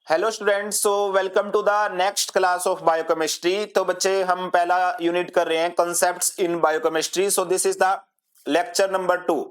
Hello students, so welcome to the next class of biochemistry. तो बच्चे हम पहला यूनिट कर रहे हैं concepts in biochemistry. So this is the lecture number 2।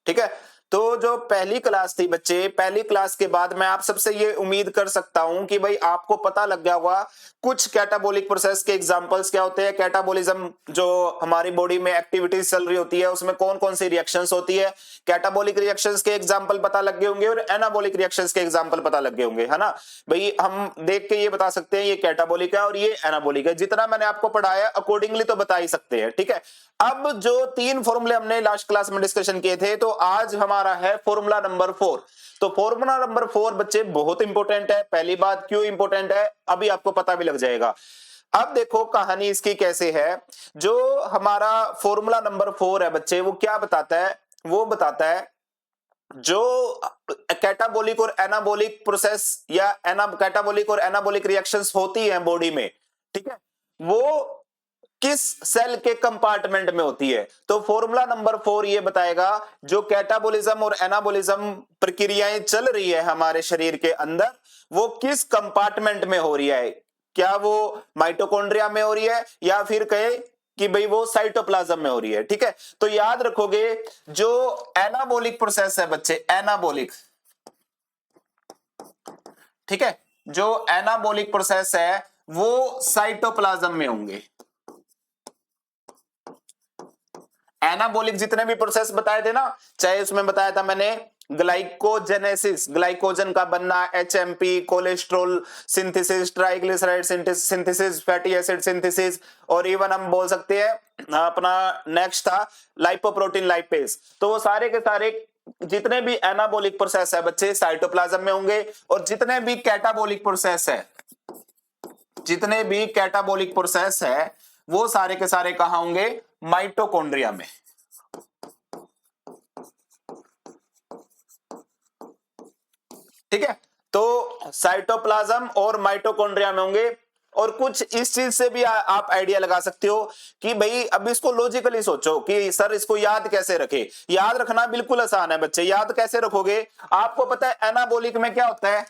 ठीक है। तो जो पहली क्लास थी बच्चे, पहली क्लास के बाद मैं आप सबसे ये उम्मीद कर सकता हूं कि भाई आपको पता लग गया होगा कुछ कैटाबोलिक प्रोसेस के एग्जांपल्स क्या होते हैं। कैटाबोलिज्म जो हमारी बॉडी में एक्टिविटीज चल रही होती है उसमें कौन कौन सी रिएक्शंस होती है। कैटाबोलिक रिएक्शंस के एग्जांपल पता लग गए होंगे और एनाबोलिक रिएक्शंस के एग्जांपल पता लग गए होंगे, है ना। भाई हम देख के ये बता सकते हैं ये कैटाबोलिक है और ये एनाबोलिक है। जितना मैंने आपको पढ़ाया अकॉर्डिंगली तो बता ही सकते हैं। ठीक है। अब जो 3 फॉर्मूले हमने लास्ट क्लास में डिस्कशन किए थे, तो आज हमारा है फॉर्मूला नंबर 4। तो फॉर्मूला नंबर 4 बच्चे बहुत इंपॉर्टेंट है। पहली बात क्यों इंपॉर्टेंट है अभी आपको पता भी लग जाएगा। अब देखो कहानी इसकी कैसे है। जो हमारा फॉर्मूला नंबर 4 है बच्चे, वो क्या बताता है, वो बताता है जो कैटाबोलिक और एनाबोलिक प्रोसेस या कैटाबोलिक और एनाबोलिक रिएक्शंस होती हैं बॉडी में, ठीक है, वो किस सेल के कंपार्टमेंट में होती है। तो फॉर्मूला नंबर 4 ये बताएगा जो कैटाबोलिज्म और एनाबोलिज्म प्रक्रियाएं चल रही है हमारे शरीर के अंदर, वो किस कंपार्टमेंट में हो रही है। क्या वो माइटोकॉन्ड्रिया में हो रही है या फिर कहे कि भाई वो साइटोप्लाज्म में हो रही है। ठीक है। तो याद रखोगे जो एनाबोलिक प्रोसेस है बच्चे, एनाबोलिक, ठीक है, जो एनाबोलिक प्रोसेस है वो साइटोप्लाज्म में होंगे। एनाबोलिक जितने भी प्रोसेस बताए थे ना, चाहे उसमें बताया था मैंने ग्लाइकोजेनेसिस, ग्लाइकोजन का बनना, HMP, cholesterol synthesis, triglyceride synthesis, fatty acid synthesis, और इवन हम बोल सकते हैं अपना नेक्स्ट था लाइपोप्रोटीन लाइपेज। तो वो सारे के सारे जितने भी एनाबोलिक प्रोसेस है बच्चे साइटोप्लाज्म में होंगे, और जितने भी कैटाबोलिक प्रोसेस है, जितने भी कैटाबोलिक प्रोसेस है वो सारे के सारे कहां होंगे, माइटोकॉन्ड्रिया में। ठीक है। तो साइटोप्लाज्म और माइटोकॉन्ड्रिया में होंगे। और कुछ इस चीज से भी आप आइडिया लगा सकते हो कि भाई अब इसको लॉजिकली सोचो कि सर इसको याद कैसे रखे। याद रखना बिल्कुल आसान है बच्चे। याद कैसे रखोगे, आपको पता है एनाबोलिक में क्या होता है,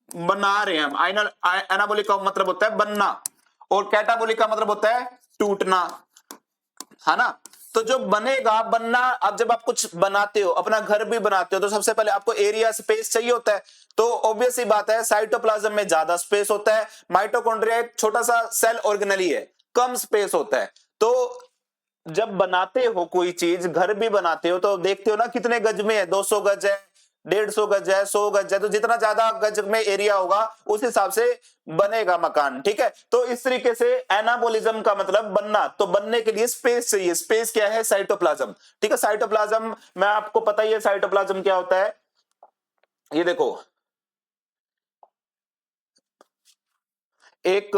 बना रहे हैं हम। एनाबोलिक का मतलब होता है बनना, और कैटाबोलिक का मतलब होता है टूटना, है ना। तो जो बनेगा, बनना, अब जब आप कुछ बनाते हो, अपना घर भी बनाते हो, तो सबसे पहले आपको एरिया स्पेस चाहिए होता है। तो ऑब्वियस सी बात है साइटोप्लाज्म में ज्यादा स्पेस होता है, माइटोकॉन्ड्रिया एक छोटा सा सेल ऑर्गेनली है, कम स्पेस होता है। तो जब बनाते हो कोई चीज, घर भी बनाते हो, तो देखते हो ना कितने गज में है, 200 गज है, 150 गज है, 100 गज है। तो जितना ज्यादा गज में एरिया होगा उस हिसाब से बनेगा मकान। ठीक है। तो इस तरीके से एनाबोलिज्म का मतलब बनना, तो बनने के लिए स्पेस चाहिए। स्पेस क्या है, साइटोप्लाज्म। ठीक है। साइटोप्लाज्म में आपको पता ही है साइटोप्लाज्म क्या होता है। ये देखो एक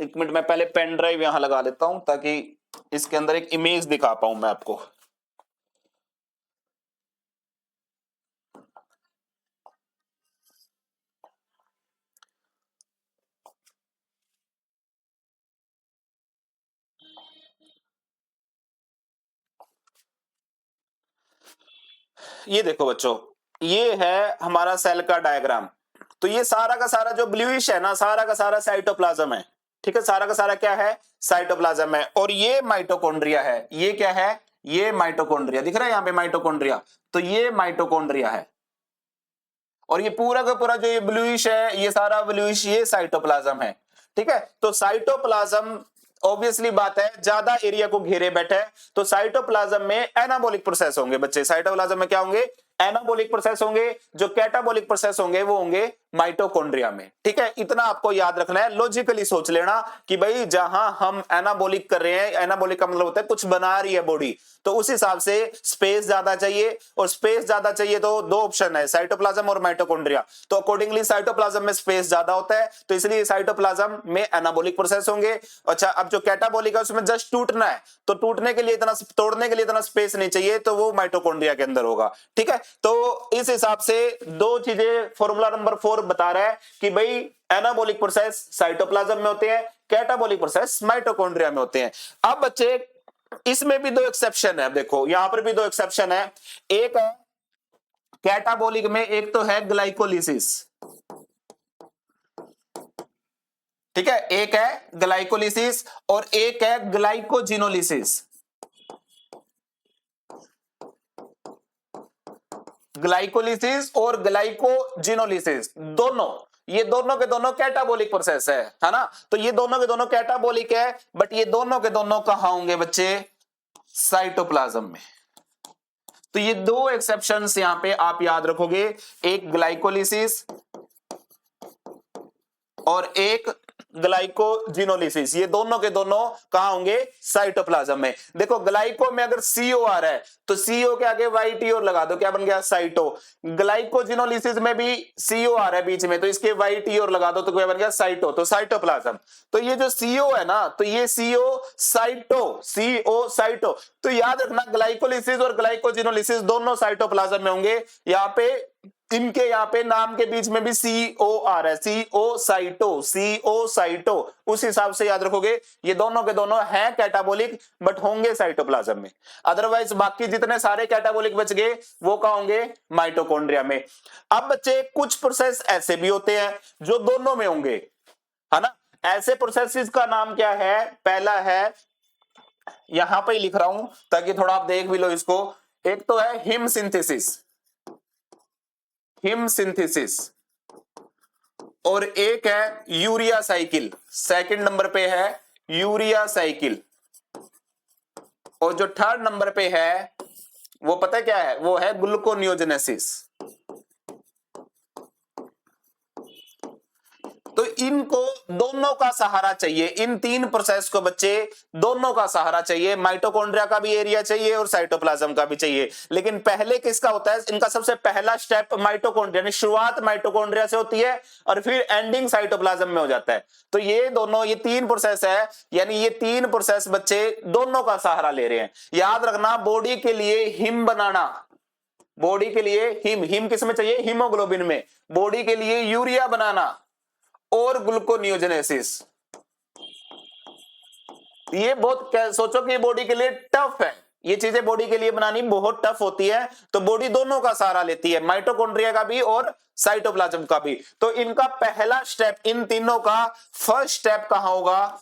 एक मिनट में पहले पेन ड्राइव यहां लगा लेता हूं ताकि इसके अंदर एक इमेज दिखा पाऊं मैं आपको। ये देखो बच्चों, ये है हमारा सेल का डायग्राम। तो ये सारा का सारा जो ब्लूइश है ना, सारा का सारा साइटोप्लाज्म है। ठीक है। सारा का सारा क्या है, साइटोप्लाज्म है। और ये माइटोकॉन्ड्रिया है। ये क्या है, ये माइटोकॉन्ड्रिया दिख रहा है यहां पे, माइटोकॉन्ड्रिया। तो ये माइटोकॉन्ड्रिया है। और ये पूरा का पूरा जो ये ब्लूइश है, ये सारा ब्लूइश, ये साइटोप्लाज्म है। ठीक है। तो साइटोप्लाज्म ऑब्वियसली बात है ज्यादा एरिया को घेरे बैठे है। तो साइटोप्लाज्म में एनाबोलिक प्रोसेस होंगे बच्चे। साइटोप्लाज्म में क्या होंगे, एनाबोलिक प्रोसेस होंगे। जो कैटाबोलिक प्रोसेस होंगे वो होंगे माइटोकॉन्ड्रिया में। ठीक है। इतना आपको याद रखना है, लॉजिकली सोच लेना कि भाई जहां हम एनाबोलिक कर रहे हैं, एनाबोलिक का मतलब होता है कुछ बना रही है बॉडी, तो उस हिसाब से स्पेस ज्यादा चाहिए। और स्पेस ज्यादा चाहिए तो दो ऑप्शन है, साइटोप्लाज्म और माइटोकॉन्ड्रिया। तो अकॉर्डिंगली साइटोप्लाज्म में स्पेस ज्यादा होता है, तो इसलिए साइटोप्लाज्म में एनाबोलिक प्रोसेस होंगे। अच्छा, अब जो कैटाबोलिक है उसमें जस्ट टूटना है, तो टूटने के लिए इतना, तोड़ने के लिए इतना स्पेस नहीं चाहिए, तो वो माइटोकॉन्ड्रिया के अंदर होगा। ठीक है। तो इस हिसाब से दो चीजें फॉर्मूला नंबर 4 बता रहा है कि भाई एनाबोलिक प्रोसेस साइटोप्लाज्म में होते हैं, कैटाबोलिक प्रोसेस माइटोकॉन्ड्रिया में होते हैं। अब बच्चे इसमें भी दो एक्सेप्शन है। देखो यहां पर भी दो एक्सेप्शन है। एक है कैटाबोलिक में एक तो है ग्लाइकोलिसिस, ठीक है, एक है ग्लाइकोलिसिस और एक है ग्लाइकोजिनोलिसिस। ग्लाइकोलिसिस और ग्लाइकोजिनोलिसिस दोनों, ये दोनों के दोनों कैटाबोलिक प्रोसेस है ना। तो ये दोनों के दोनों कैटाबोलिक है, बट ये दोनों के दोनों कहां होंगे बच्चे, साइटोप्लाज्म में। तो ये दो एक्सेप्शंस यहां पे आप याद रखोगे, एक ग्लाइकोलिसिस और एक ग्लाइकोजिनोलिसिस, ये दोनों के दोनों कहां होंगे, साइटोप्लाज्म में। देखो ग्लाइको में अगर सीओ आ रहा है तो सीओ के आगे वाईटी और लगा दो, क्या बन गया, साइटो। ग्लाइकोजिनोलिसिस में भी सीओ आ रहा है बीच में, तो इसके वाईटी और लगा दो तो क्या बन गया, साइटो, तो साइटोप्लाज्म। तो ये जो सीओ है ना, तो ये सीओ साइटो, तो याद रखना ग्लाइकोलिसिस और ग्लाइकोजिनोलिसिस दोनों साइटोप्लाज्म में होंगे। यहाँ पे इनके यहाँ पे नाम के बीच में भी सीओ आ रहा है, सीओ साइटो, उस हिसाब से याद रखोगे ये दोनों के दोनों हैं कैटाबोलिक, बट होंगे साइटोप्लाज्म में। अदरवाइज बाकी जितने सारे कैटाबोलिक बच गए वो कहां होंगे, माइटोकॉन्ड्रिया में। अब बच्चे कुछ प्रोसेस ऐसे भी होते हैं जो दोनों में होंगे, है ना। ऐसे प्रोसेसेस का नाम क्या है, पहला है, यहां पे ही लिख रहा हूं ताकि थोड़ा आप देख भी लो इसको। एक तो है हिम सिंथेसिस और एक है यूरिया साइकिल, सेकंड नंबर पे है यूरिया साइकिल। और जो थर्ड नंबर पे है वो पता क्या है, वो है ग्लूकोनियोजेनेसिस। तो इनको दोनों का सहारा चाहिए, इन तीन प्रोसेस को बच्चे दोनों का सहारा चाहिए, माइटोकॉन्ड्रिया का भी एरिया चाहिए और साइटोप्लाज्म का भी चाहिए। लेकिन पहले किसका होता है, इनका सबसे पहला स्टेप माइटोकॉन्ड्रिया, यानी शुरुआत माइटोकॉन्ड्रिया से होती है और फिर एंडिंग साइटोप्लाज्म में हो जाता है। तो ये दोनों, ये तीन प्रोसेस है, यानी ये तीन प्रोसेस बच्चे दोनों का सहारा ले रहे हैं। याद रखना, बॉडी के लिए हिम बनाना, बॉडी के लिए हिम किस में चाहिए, हीमोग्लोबिन में, बॉडी के लिए यूरिया बनाना और ग्लूकोनियोजेनेसिस। ये बहुत सोचो कि बॉडी के लिए टफ है, ये चीजें बॉडी के लिए बनानी बहुत टफ होती है। तो बॉडी दोनों का सहारा लेती है, माइटोकॉन्ड्रिया का भी और साइटोप्लाज्म का भी। तो इनका पहला स्टेप, इन तीनों का फर्स्ट स्टेप कहां होगा,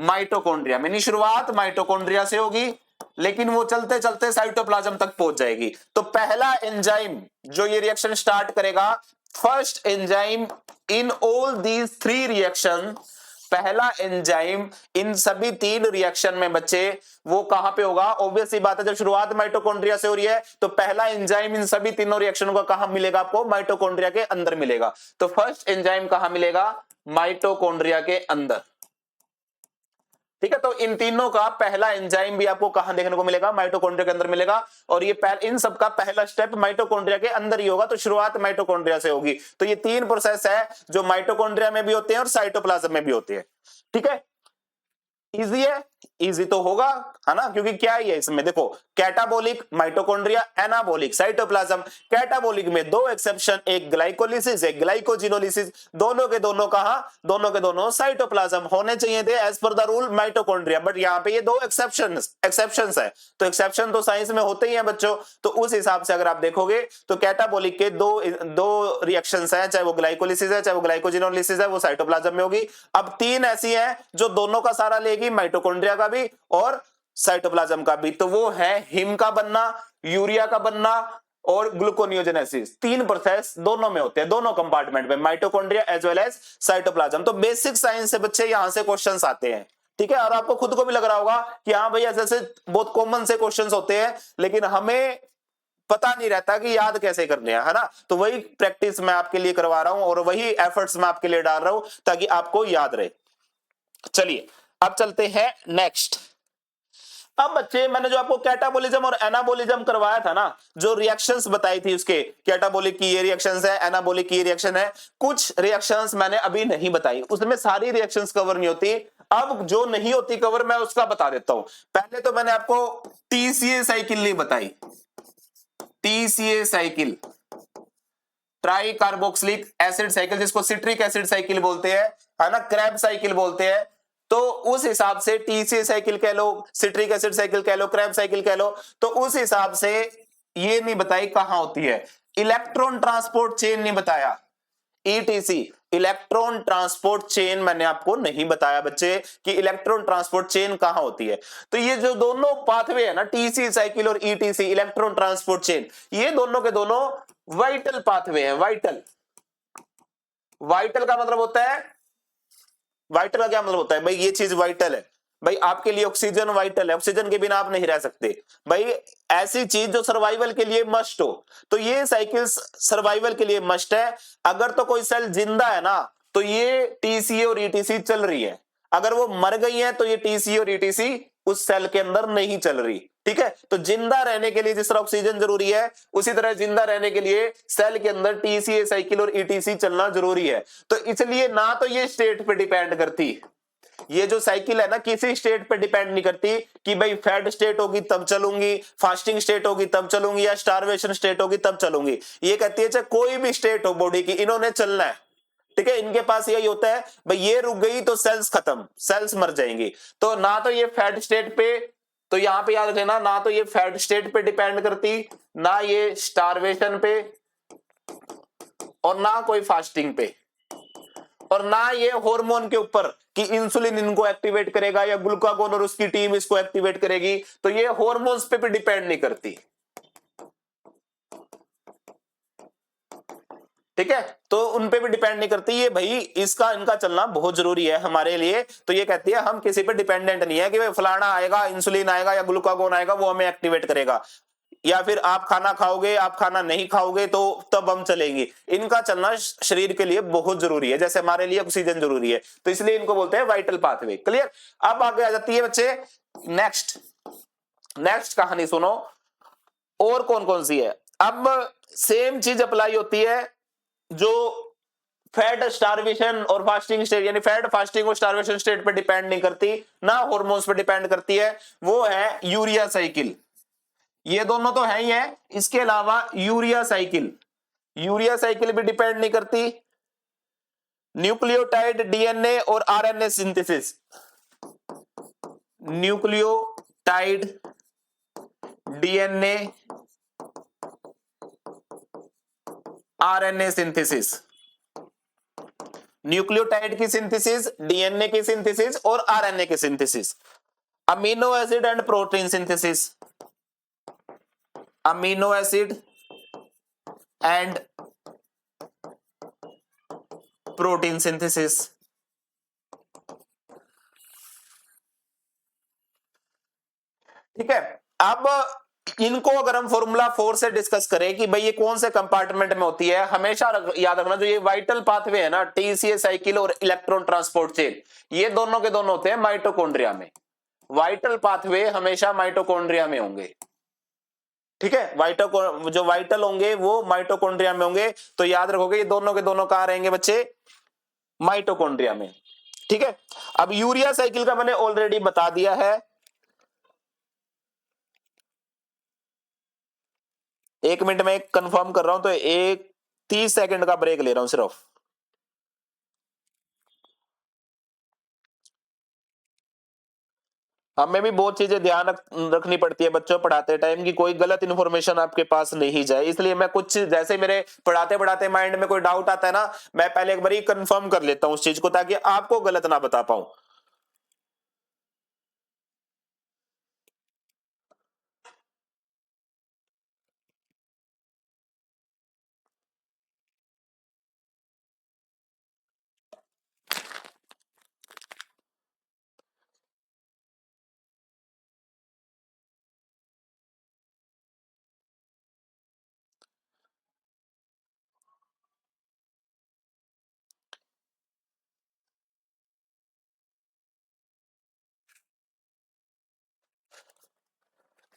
माइटोकॉन्ड्रिया में। शुरुआत माइटोकॉन्ड्रिया से होगी लेकिन वो चलते चलते साइटोप्लाज्म तक पहुंच जाएगी। तो पहला एंजाइम जो ये रिएक्शन स्टार्ट करेगा, first enzyme in all these three reaction, पहला एंजाइम इन सभी तीन रिएक्शन में बच्चे वो कहां पे होगा, ऑब्वियस सी बात है, जब शुरुआत माइटोकॉन्ड्रिया से हो रही है तो पहला एंजाइम इन सभी तीनों रिएक्शनों का कहां मिलेगा आपको, माइटोकॉन्ड्रिया के अंदर मिलेगा। तो फर्स्ट एंजाइम कहां मिलेगा, माइटोकॉन्ड्रिया के अंदर, ठीक है। तो इन तीनों का पहला एंजाइम भी आपको कहां देखने को मिलेगा, माइटोकॉन्ड्रिया के अंदर मिलेगा। और ये इन सब का पहला स्टेप माइटोकॉन्ड्रिया के अंदर ही होगा, तो शुरुआत माइटोकॉन्ड्रिया से होगी। तो ये तीन प्रोसेस है जो माइटोकॉन्ड्रिया में भी होते हैं और साइटोप्लाज्म में भी होते हैं, ठीक है। इजी है, इजी तो होगा, है ना, क्योंकि क्या ही है इसमें, देखो catabolic mitochondria, anabolic cytoplasm. Catabolic में दो एक्सेप्शन, एक ग्लाइकोलिसिस एक ग्लाइकोजिनोलिसिस, दोनों के दोनों कहां, दोनों के दोनों साइटोप्लाज्म होने चाहिए थे as per the rule mitochondria, but यहां पे ये दो एक्सेप्शंस है। तो एक्सेप्शन तो साइंस में होते ही हैं बच्चों, तो उस हिसाब से अगर आप देखोगे तो कैटाबोलिक के दो रिएक्शंस हैं, चाहे वो ग्लाइकोलिसिस है चाहे वो ग्लाइकोजिनोलिसिस है, वो साइटोप्लाज्म में होगी। अब तीन ऐसी हैं जो दोनों का सहारा लेगी, माइटोकॉन्ड्रिया का भी और साइटोप्लाज्म का भी। तो वो है हिम का बनना, यूरिया का बनना और ग्लूकोनियोजेनेसिस। तीन प्रोसेस दोनों में होते हैं, दोनों कंपार्टमेंट में, mitochondria as well as cytoplasm. तो बेसिक साइंस से बच्चे यहां से क्वेश्चंस आते हैं, ठीक है। और आपको खुद को भी लग रहा होगा कि हाँ भाई ऐसे ऐसे बहुत कॉमन से क्वेश्चंस होते हैं, लेकिन हमें पता नहीं रहता कि याद कैसे करने हैं, है ना। तो वही प्रैक्टिस मैं आपके लिए करवा रहा हूं और वही एफर्ट्स मैं आपके लिए डाल रहा हूं ताकि आपको याद रहे। चलिए अब चलते हैं नेक्स्ट। अब बच्चे मैंने जो आपको कैटाबोलिज्म और एनाबोलिज्म करवाया था ना, जो रिएक्शंस बताई थी उसके, कैटाबोलिक की ये रिएक्शंस है, एनाबोलिक की ये रिएक्शन है, कुछ रिएक्शंस मैंने अभी नहीं बताई, उसमें सारी रिएक्शंस कवर नहीं होती। अब जो नहीं होती कवर मैं उसका बता देता हूं। पहले तो मैंने आपको टीसीए साइकिल नहीं बताई, TCA cycle, try carboxylic acid cycle, जिसको सिट्रिक एसिड साइकिल बोलते हैं, है ना, क्रैब साइकिल बोलते हैं। तो उस हिसाब से टीसीए साइकिल कह लो, सिट्रिक एसिड साइकिल कह लो, क्रैब साइकिल कह लो, तो उस हिसाब से ये नहीं बताई कहां होती है। इलेक्ट्रॉन ट्रांसपोर्ट चेन नहीं बताया, ईटीसी इलेक्ट्रॉन ट्रांसपोर्ट चेन मैंने आपको नहीं बताया बच्चे कि इलेक्ट्रॉन ट्रांसपोर्ट चेन कहां होती है। तो ये जो दोनों पाथवे है ना, टीसी साइकिल और ईटीसी इलेक्ट्रॉन ट्रांसपोर्ट चेन, ये दोनों के दोनों वाइटल पाथवे हैं। वाइटल, वाइटल का मतलब होता है, वाइटल का क्या मतलब होता है भाई, ये चीज वाइटल है भाई, आपके लिए ऑक्सीजन वाइटल है, ऑक्सीजन के बिना आप नहीं रह सकते भाई, ऐसी चीज जो सर्वाइवल के लिए मस्ट हो। तो ये साइकिल सर्वाइवल के लिए मस्ट है। अगर तो कोई सेल जिंदा है ना तो ये टीसी और ईटीसी चल रही है, अगर वो मर गई है तो ये टीसी और ईटीसी उस सेल के अंदर नहीं चल रही। ठीक है, तो जिंदा रहने के लिए जिस तरह ऑक्सीजन जरूरी है, उसी तरह जिंदा रहने के लिए सेल के अंदर टीसी साइकिल और ईटीसी चलना जरूरी है। तो इसलिए ना तो ये स्टेट पे डिपेंड करती, ये जो साइकिल है ना किसी स्टेट पे डिपेंड नहीं करती कि भाई फेड स्टेट होगी तब चलूंगी, फास्टिंग स्टेट होगी तब चलूंगी, या स्टारवेशन स्टेट होगी तब चलूंगी। ये कहती है चाहे कोई भी स्टेट हो बॉडी की, इन्होंने चलना है। ठीक है, इनके पास यही होता है भाई, ये रुक गई तो सेल्स खत्म, सेल्स मर जाएंगी। तो ना तो ये फैट स्टेट पे, तो यहां पे याद रखना, ना तो ये फैट स्टेट पे डिपेंड करती, ना ये स्टारवेशन पे, और ना कोई फास्टिंग पे, और ना ये हार्मोन के ऊपर कि इंसुलिन इनको एक्टिवेट करेगा या ग्लूकागोन और उसकी टीम इसको एक्टिवेट करेगी। तो ये हार्मोन्स पे भी डिपेंड नहीं करती। ठीक है, तो उन पे भी डिपेंड नहीं करती ये भाई, इसका इनका चलना बहुत जरूरी है हमारे लिए। तो ये कहती है हम किसी पे डिपेंडेंट नहीं है कि भाई फलाना आएगा, इंसुलिन आएगा या ग्लूकागोन आएगा वो हमें एक्टिवेट करेगा, या फिर आप खाना खाओगे आप खाना नहीं खाओगे तो तब हम चलेंगे। इनका चलना शरीर के लिए बहुत जरूरी है, जैसे हमारे लिए ऑक्सीजन जरूरी है, तो इसलिए इनको बोलते हैं वाइटल पाथवे। क्लियर। अब आगे आ जाती है बच्चे नेक्स्ट, नेक्स्ट कहानी सुनो, और कौन कौन सी है। अब सेम चीज अप्लाई होती है जो फैट स्टारवेशन और फास्टिंग स्टेट, यानी फैट फास्टिंग और स्टारवेशन स्टेट पे डिपेंड नहीं करती, ना हार्मोन्स पे डिपेंड करती है, वो है यूरिया साइकिल। ये दोनों तो है ही है, इसके अलावा यूरिया साइकिल, यूरिया साइकिल भी डिपेंड नहीं करती। न्यूक्लियोटाइड डीएनए और RNA synthesis, nucleotide DNA RNA synthesis, nucleotide की सिंथेसिस, डीएनए की सिंथेसिस और आरएनए की synthesis, amino acid and protein synthesis, amino acid and protein synthesis. ठीक है, अब इनको अगर हम फॉर्मूला 4 से डिस्कस करें कि भाई ये कौन से कंपार्टमेंट में होती है, हमेशा याद रखना जो ये वाइटल पाथवे है ना, टीसीए साइकिल और इलेक्ट्रॉन ट्रांसपोर्ट चेन, ये दोनों के दोनों होते हैं माइटोकॉन्ड्रिया में। वाइटल पाथवे हमेशा माइटोकॉन्ड्रिया में होंगे। ठीक है, जो वाइटल होंगे वो माइटोकॉन्ड्रिया में होंगे। तो याद रखोगे ये दोनों के दोनों कहां रहेंगे बच्चे, माइटोकॉन्ड्रिया में। ठीक है, अब यूरिया साइकिल का मैंने ऑलरेडी बता दिया है। एक मिनट में कंफर्म कर रहा हूं, तो एक 30 सेकंड का ब्रेक ले रहा हूं सिर्फ। हमें भी बहुत चीजें ध्यान रखनी पड़ती है बच्चों पढ़ाते टाइम की कोई गलत इन्फॉर्मेशन आपके पास नहीं जाए, इसलिए मैं कुछ जैसे मेरे पढ़ाते पढ़ाते माइंड में कोई डाउट आता है ना, मैं पहले एक बार कंफर्म कर लेता हूं उस चीज को, ताकि आपको गलत ना बता पाऊं।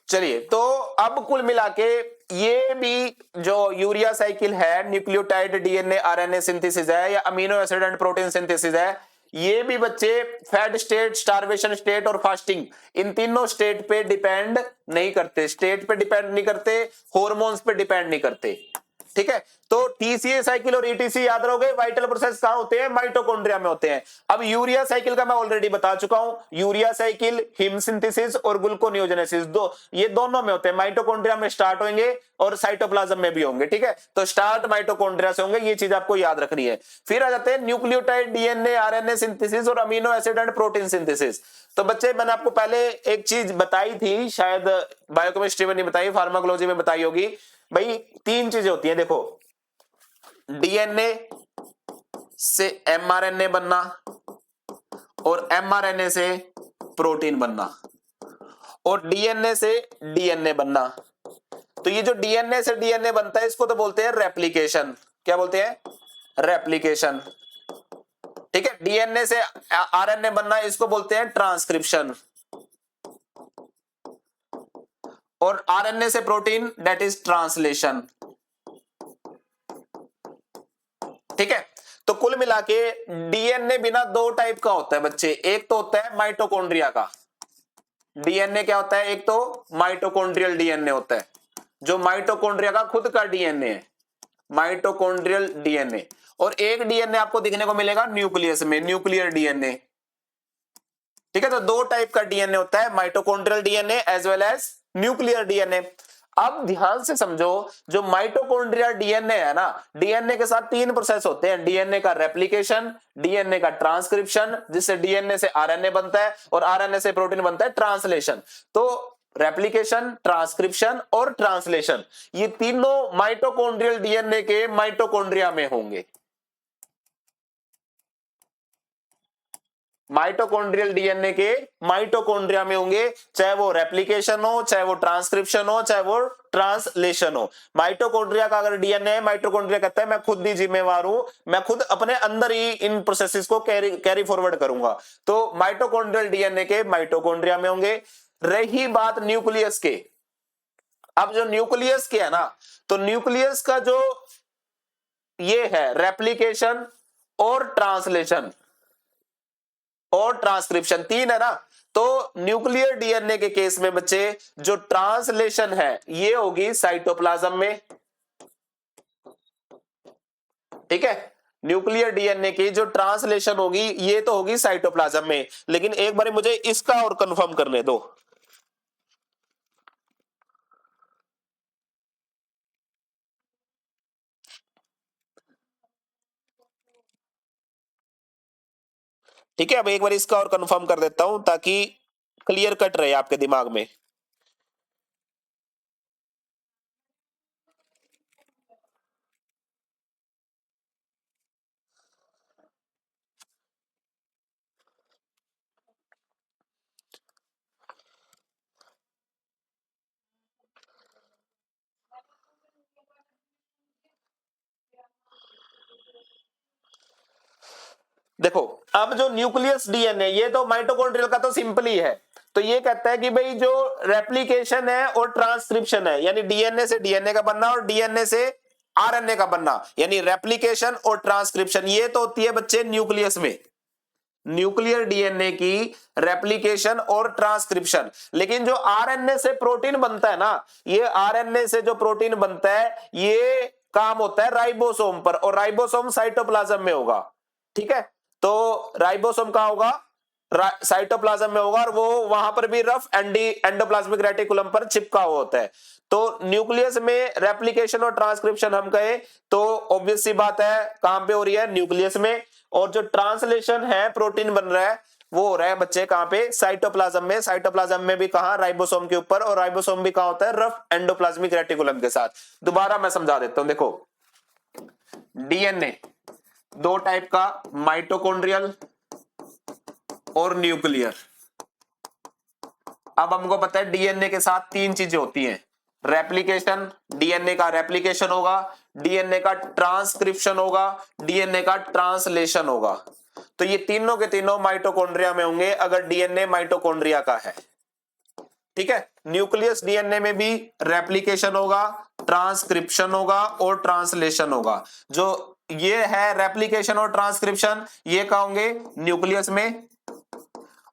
चलिए, तो अब कुल मिला के ये भी जो यूरिया साइकिल है, न्यूक्लियोटाइड डीएनए आरएनए सिंथेसिस है या amino acid and protein synthesis है, ये भी बच्चे फैट स्टेट, स्टारवेशन स्टेट और फास्टिंग, इन तीनों स्टेट पे डिपेंड नहीं करते, स्टेट पे डिपेंड नहीं करते, हार्मोन्स पे डिपेंड नहीं करते। ठीक है। तो टीसीए साइकिल और ईटीसी याद रहोगे, वाइटल प्रोसेस कहां होते हैं, माइटोकॉन्ड्रिया में होते हैं। अब यूरिया साइकिल का मैं ऑलरेडी बता चुका हूं, यूरिया साइकिल हिमसिंथेसिस और ग्लूकोनियोजेनेसिस ये दोनों में होते हैं, माइटोकॉन्ड्रिया में स्टार्ट होंगे और साइटोप्लाज्म में भी होंगे। ठीक है, तो स्टार्ट माइटोकॉन्ड्रिया से होंगे, ये चीज आपको याद रखनी है। फिर आ जाते हैं न्यूक्लियोटाइड, डीएनए, आरएनए सिंथेसिस और amino acid and protein synthesis. तो बच्चे मैंने आपको पहले एक चीज बताई थी, शायद बायोकेमिस्ट्री में नहीं बताई, फार्माकोलॉजी में बताई होगी। भाई 3 चीजें होती हैं, देखो, डीएनए से एमआरएनए बनना और एमआरएनए से प्रोटीन बनना और डीएनए से डीएनए बनना। तो ये जो डीएनए से डीएनए बनता है इसको तो बोलते हैं रेप्लिकेशन। क्या बोलते हैं, रेप्लिकेशन। ठीक है, डीएनए से आरएनए बनना इसको बोलते हैं ट्रांसक्रिप्शन और आरएनए से प्रोटीन दैट इज ट्रांसलेशन। ठीक है, तो कुल मिला के डीएनए बिना 2 टाइप का होता है बच्चे, एक तो होता है माइटोकॉन्ड्रिया का डीएनए, क्या होता है, एक तो माइटोकॉन्ड्रियल डीएनए होता है, जो माइटोकॉन्ड्रिया का खुद का डीएनए है, माइटोकॉन्ड्रियल डीएनए। और एक डीएनए आपको दिखने को मिलेगा न्यूक्लियस में, न्यूक्लियर डीएनए। ठीक है, तो 2 टाइप का डीएनए होता है, mitochondrial DNA as well as nuclear DNA. अब ध्यान से समझो, जो माइटोकॉन्ड्रियल डीएनए है ना, डीएनए के साथ 3 प्रोसेस होते हैं, डीएनए का रेप्लिकेशन, डीएनए का ट्रांसक्रिप्शन जिससे डीएनए से आरएनए बनता है और आरएनए से प्रोटीन बनता है, ट्रांसलेशन। तो रेप्लिकेशन, ट्रांसक्रिप्शन और ट्रांसलेशन, ये तीनों माइटोकॉन्ड्रियल डीएनए के माइटोकॉन्ड्रिया में होंगे। माइटोकॉन्ड्रियल डीएनए के माइटोकॉन्ड्रिया में होंगे, चाहे वो रेप्लिकेशन हो, चाहे वो ट्रांसक्रिप्शन हो, चाहे वो ट्रांसलेशन हो। माइटोकॉन्ड्रिया का अगर डीएनए है, माइटोकॉन्ड्रिया कहता है मैं खुद ही जिम्मेवार हूं, मैं खुद अपने अंदर ही इन प्रोसेसेस को कैरी फॉरवर्ड करूंगा। तो माइटोकॉन्ड्रियल डीएनए के माइटोकॉन्ड्रिया में होंगे। रही बात न्यूक्लियस के, अब जो न्यूक्लियस के है ना, तो न्यूक्लियस का जो ये है रेप्लिकेशन और ट्रांसलेशन और ट्रांसक्रिप्शन 3 है ना, तो न्यूक्लियर डीएनए के केस में बच्चे जो ट्रांसलेशन है ये होगी साइटोप्लाज्म में। ठीक है, न्यूक्लियर डीएनए की जो ट्रांसलेशन होगी ये तो होगी साइटोप्लाज्म में, लेकिन एक बार मुझे इसका और कंफर्म करने दो। ठीक है, अब एक बार इसका और कंफर्म कर देता हूं ताकि क्लियर कट रहे आपके दिमाग में। देखो, अब जो न्यूक्लियस डीएनए, ये तो माइटोकॉन्ड्रियल का तो सिंपल ही है, तो ये कहता है कि भाई जो रेप्लिकेशन है और ट्रांसक्रिप्शन है, यानी डीएनए से डीएनए का बनना और डीएनए से आरएनए का बनना, यानी रेप्लिकेशन और ट्रांसक्रिप्शन, ये तो होती है बच्चे न्यूक्लियस में, न्यूक्लियर डीएनए की रेप्लिकेशन और ट्रांसक्रिप्शन। लेकिन जो आरएनए से प्रोटीन बनता है ना, ये आरएनए से जो प्रोटीन बनता है ये काम होता है राइबोसोम पर, और राइबोसोम साइटोप्लाज्म में होगा। ठीक है, तो राइबोसोम कहां होगा, साइटोप्लाज्म में होगा, और वो वहां पर भी रफ एंडोप्लाज्मिक रेटिकुलम पर चिपका हुआ होता है। तो न्यूक्लियस में रेप्लिकेशन और ट्रांसक्रिप्शन हम कहे तो ऑब्वियस सी बात है कहां पे हो रही है, न्यूक्लियस में। और जो ट्रांसलेशन है, प्रोटीन बन रहा है, वो हो रहा है बच्चे कहां पे, साइटोप्लाज्म में। साइटोप्लाज्म में भी कहां, राइबोसोम के ऊपर, और राइबोसोम भी कहां होता है, रफ एंडोप्लाज्मिक रेटिकुलम के साथ। दोबारा मैं समझा देता हूं, देखो, डीएनए 2 टाइप का, माइटोकॉन्ड्रियल और न्यूक्लियर। अब हमको पता है डीएनए के साथ 3 चीजें होती हैं, रेप्लिकेशन, डीएनए का रेप्लिकेशन होगा, डीएनए का ट्रांसक्रिप्शन होगा, डीएनए का ट्रांसलेशन होगा। तो ये तीनों के तीनों माइटोकॉन्ड्रिया में होंगे अगर डीएनए माइटोकॉन्ड्रिया का है। ठीक है, न्यूक्लियस डीएनए में भी रेप्लिकेशन होगा, ट्रांसक्रिप्शन होगा और ट्रांसलेशन होगा। जो ये है रेप्लिकेशन और ट्रांसक्रिप्शन, ये कहां होंगे, न्यूक्लियस में।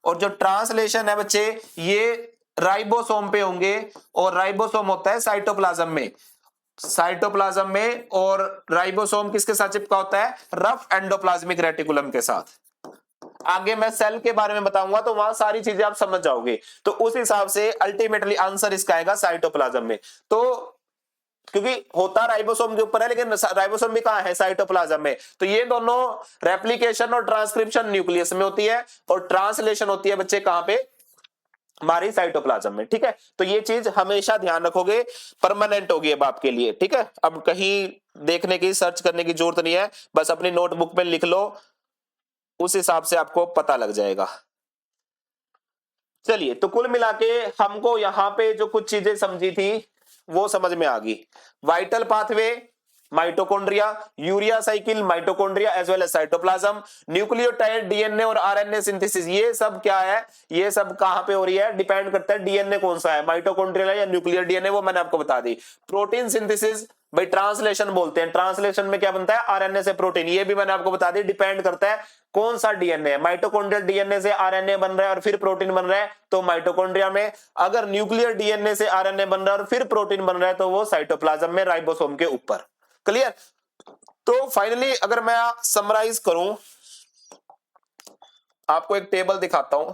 और जो ट्रांसलेशन है बच्चे, ये राइबोसोम पे होंगे, और राइबोसोम होता है साइटोप्लाज्म में। साइटोप्लाज्म में, और राइबोसोम किसके साथ चिपका होता है? रफ एंडोप्लाज्मिक रेटिकुलम के साथ। आगे मैं सेल के बारे में बताऊंगा तो वहां सारी चीजें आप समझ जाओगे। तो उस हिसाब से अल्टीमेटली आंसर इसका आएगा साइटोप्लाज्म में। तो क्योंकि होता राइबोसोम के ऊपर है, लेकिन राइबोसोम भी कहां है? साइटोप्लाज्म में। तो ये दोनों रेप्लिकेशन और ट्रांसक्रिप्शन न्यूक्लियस में होती है, और ट्रांसलेशन होती है बच्चे कहां पे? हमारी साइटोप्लाज्म में। ठीक है, तो ये चीज हमेशा ध्यान रखोगे, परमानेंट होगी अब आपके लिए। ठीक है, अब कहीं देखने की, सर्च करने की जरूरत नहीं है, बस अपनी नोटबुक में लिख लो, उस हिसाब से आपको पता लग जाएगा। चलिए, तो कुल मिला के हमको यहाँ पे जो कुछ चीजें समझी थी वो समझ में आ गई। Vital pathway mitochondria, urea cycle mitochondria as well as cytoplasm, nucleotide DNA और आरएनए सिंथेसिस, ये सब क्या है? ये सब कहां पे हो रही है? डिपेंड करता है डीएनए कौन सा है, माइटोकॉन्ड्रियल या न्यूक्लियर डीएनए, वो मैंने आपको बता दी। प्रोटीन सिंथेसिस भाई ट्रांसलेशन बोलते हैं, ट्रांसलेशन में क्या बनता है? आरएनए से प्रोटीन, ये भी मैंने आपको बता दी, डिपेंड करता है कौन सा डीएनए है। माइटोकॉन्ड्रियल डीएनए से आरएनए बन रहा है और फिर प्रोटीन बन रहा है तो माइटोकॉन्ड्रिया में, अगर न्यूक्लियर डीएनए से आरएनए बन रहा है और फिर प्रोटीन बन रहा है तो वो साइटोप्लाज्म में, राइबोसोम के ऊपर। क्लियर? तो फाइनली अगर मैं समराइज करूं, आपको एक टेबल दिखाता हूं।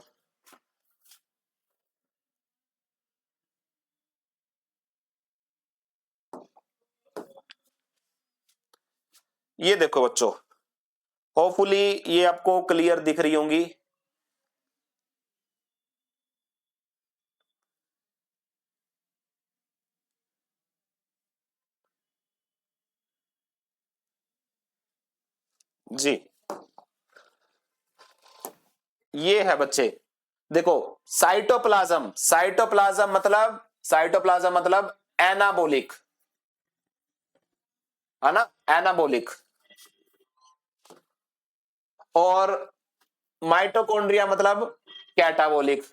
ये देखो बच्चों, होपफुली ये आपको क्लियर दिख रही होंगी। जी, ये है बच्चे, देखो साइटोप्लाज्म, साइटोप्लाज्म मतलब एनाबोलिक, है ना? एनाबोलिक। और माइटोकॉन्ड्रिया मतलब कैटाबोलिक।